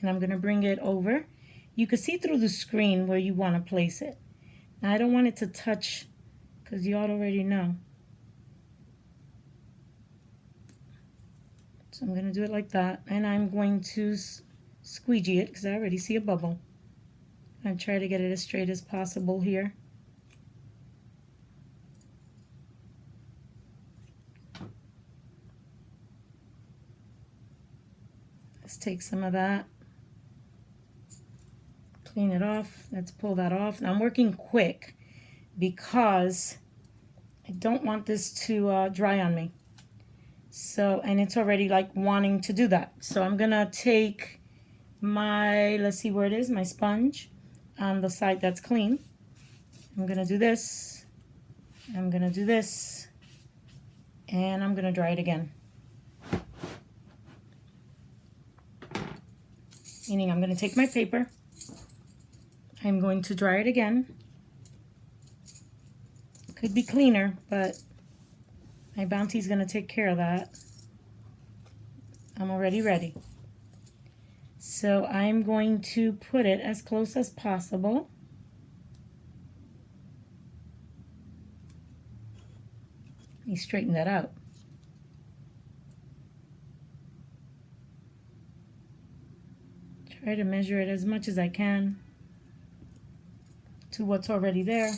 And I'm going to bring it over. You can see through the screen where you want to place it. Now I don't want it to touch because you all already know. So I'm going to do it like that. And I'm going to squeegee it because I already see a bubble. I'm trying to get it as straight as possible here. Let's take some of that. Clean it off. Let's pull that off. Now I'm working quick because I don't want this to dry on me. So, and it's already like wanting to do that. So I'm gonna take my, let's see where it is, my sponge on the side that's clean. I'm gonna do this. I'm gonna do this. And I'm gonna dry it again. Meaning I'm gonna take my paper. I'm going to dry it again. Could be cleaner, but my Bounty's going to take care of that. I'm already ready. So I'm going to put it as close as possible. Let me straighten that out. Try to measure it as much as I can to what's already there.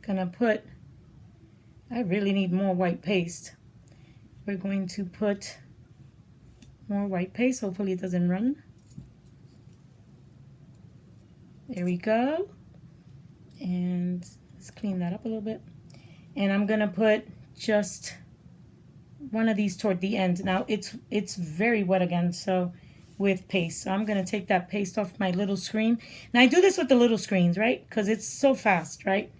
Gonna put, I really need more white paste. We're going to put more white paste. Hopefully it doesn't run. There we go. And let's clean that up a little bit. And I'm gonna put just one of these toward the end. Now it's very wet again, so with paste. So I'm going to take that paste off my little screen. Now I do this with the little screens, right? Because it's so fast, right?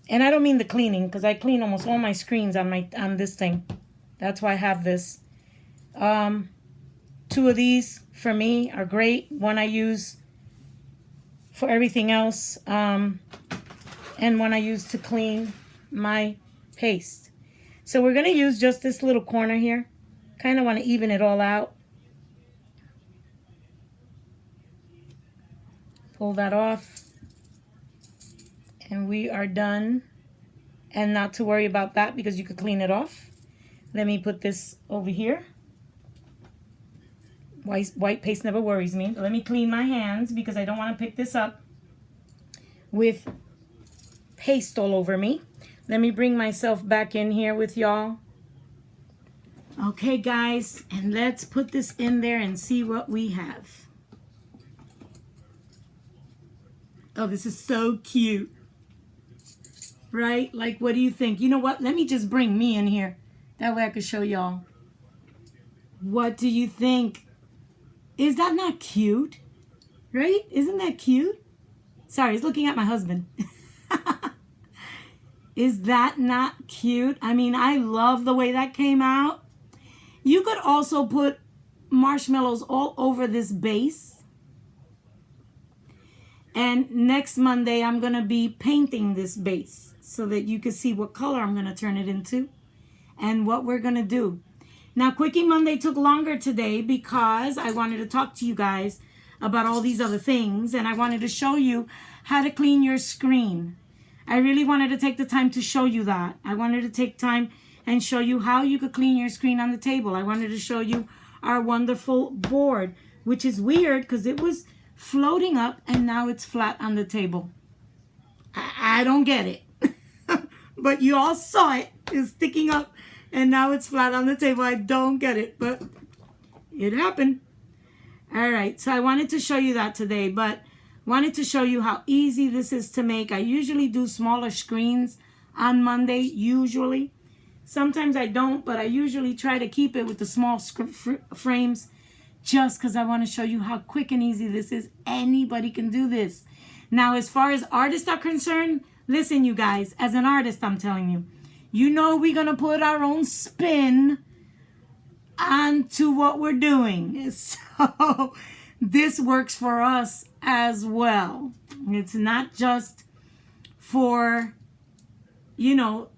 And I don't mean the cleaning, because I clean almost all my screens on this thing. That's why I have this. 2 of these for me are great. One I use for everything else. And one I use to clean my paste. So we're going to use just this little corner here. Kind of want to even it all out. Pull that off. And we are done. And not to worry about that because you could clean it off. Let me put this over here. White paste never worries me. Let me clean my hands because I don't want to pick this up with paste all over me. Let me bring myself back in here with y'all. Okay, guys, and let's put this in there and see what we have. Oh, this is so cute. Right? Like, what do you think? You know what? Let me just bring me in here. That way I can show y'all. What do you think? Is that not cute? Right? Isn't that cute? Sorry, he's looking at my husband. Is that not cute? I mean, I love the way that came out. You could also put marshmallows all over this base. And next Monday, I'm going to be painting this base so that you can see what color I'm going to turn it into and what we're going to do. Now, Quickie Monday took longer today because I wanted to talk to you guys about all these other things. And I wanted to show you how to clean your screen. I really wanted to take the time to show you that. I wanted to take time and show you how you could clean your screen on the table. I wanted to show you our wonderful board, which is weird because it was floating up and now it's flat on the table. I don't get it. But you all saw it. It's sticking up and now it's flat on the table. I don't get it, but it happened. All right, so I wanted to show you that today, but wanted to show you how easy this is to make. I usually do smaller screens on Monday, usually. Sometimes I don't, but I usually try to keep it with the small frames just because I want to show you how quick and easy this is. Anybody can do this. Now, as far as artists are concerned, listen, you guys, as an artist, I'm telling you, you know we're going to put our own spin onto what we're doing. So this works for us as well. It's not just for, you know,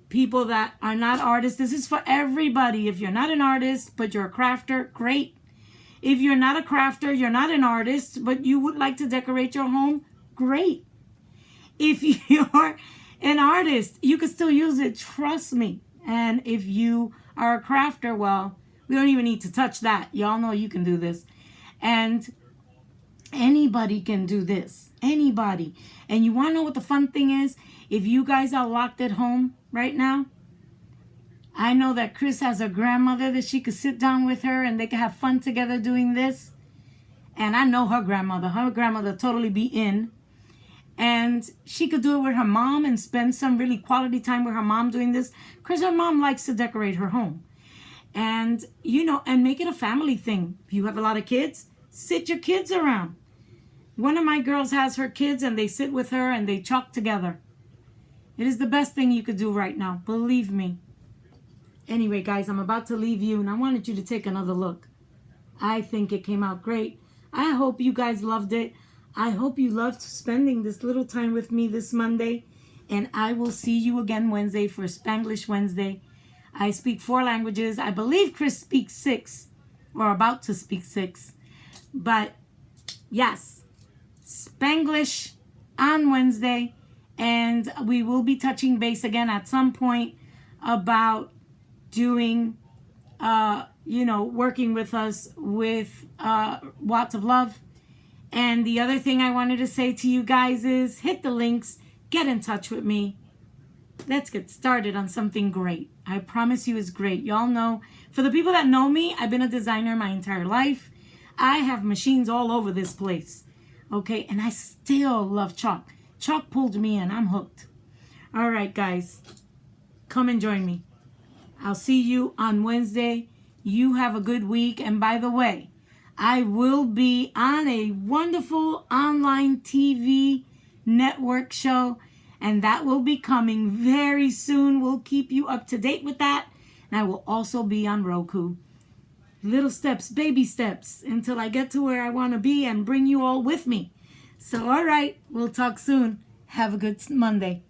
people that are not artists. This is for everybody. If you're not an artist, but you're a crafter, great. If you're not a crafter, you're not an artist, but you would like to decorate your home, great. If you're an artist, you can still use it, trust me. And if you are a crafter, well, we don't even need to touch that. Y'all know you can do this. And anybody can do this. Anybody. And you want to know what the fun thing is? If you guys are locked at home right now, I know that Chris has a grandmother that she could sit down with her and they could have fun together doing this. And I know her grandmother. Her grandmother totally be in. And she could do it with her mom and spend some really quality time with her mom doing this. Because her mom likes to decorate her home. And, you know, and make it a family thing. If you have a lot of kids, sit your kids around. One of my girls has her kids and they sit with her and they chalk together. It is the best thing you could do right now. Believe me. Anyway, guys, I'm about to leave you and I wanted you to take another look. I think it came out great. I hope you guys loved it. I hope you loved spending this little time with me this Monday. And I will see you again Wednesday for Spanglish Wednesday. I speak 4 languages. I believe Chris speaks 6 or about to speak 6. But yes, Spanglish on Wednesday. And we will be touching base again at some point about doing, you know, working with us with Watts of Love. And the other thing I wanted to say to you guys is hit the links, get in touch with me. Let's get started on something great. I promise you it's great. Y'all know, for the people that know me, I've been a designer my entire life. I have machines all over this place. Okay, and I still love chalk. Chalk pulled me in. I'm hooked. All right, guys. Come and join me. I'll see you on Wednesday. You have a good week. And by the way, I will be on a wonderful online TV network show, and that will be coming very soon. We'll keep you up to date with that. And I will also be on Roku. Little steps, baby steps, until I get to where I want to be and bring you all with me. So, all right, we'll talk soon. Have a good Monday.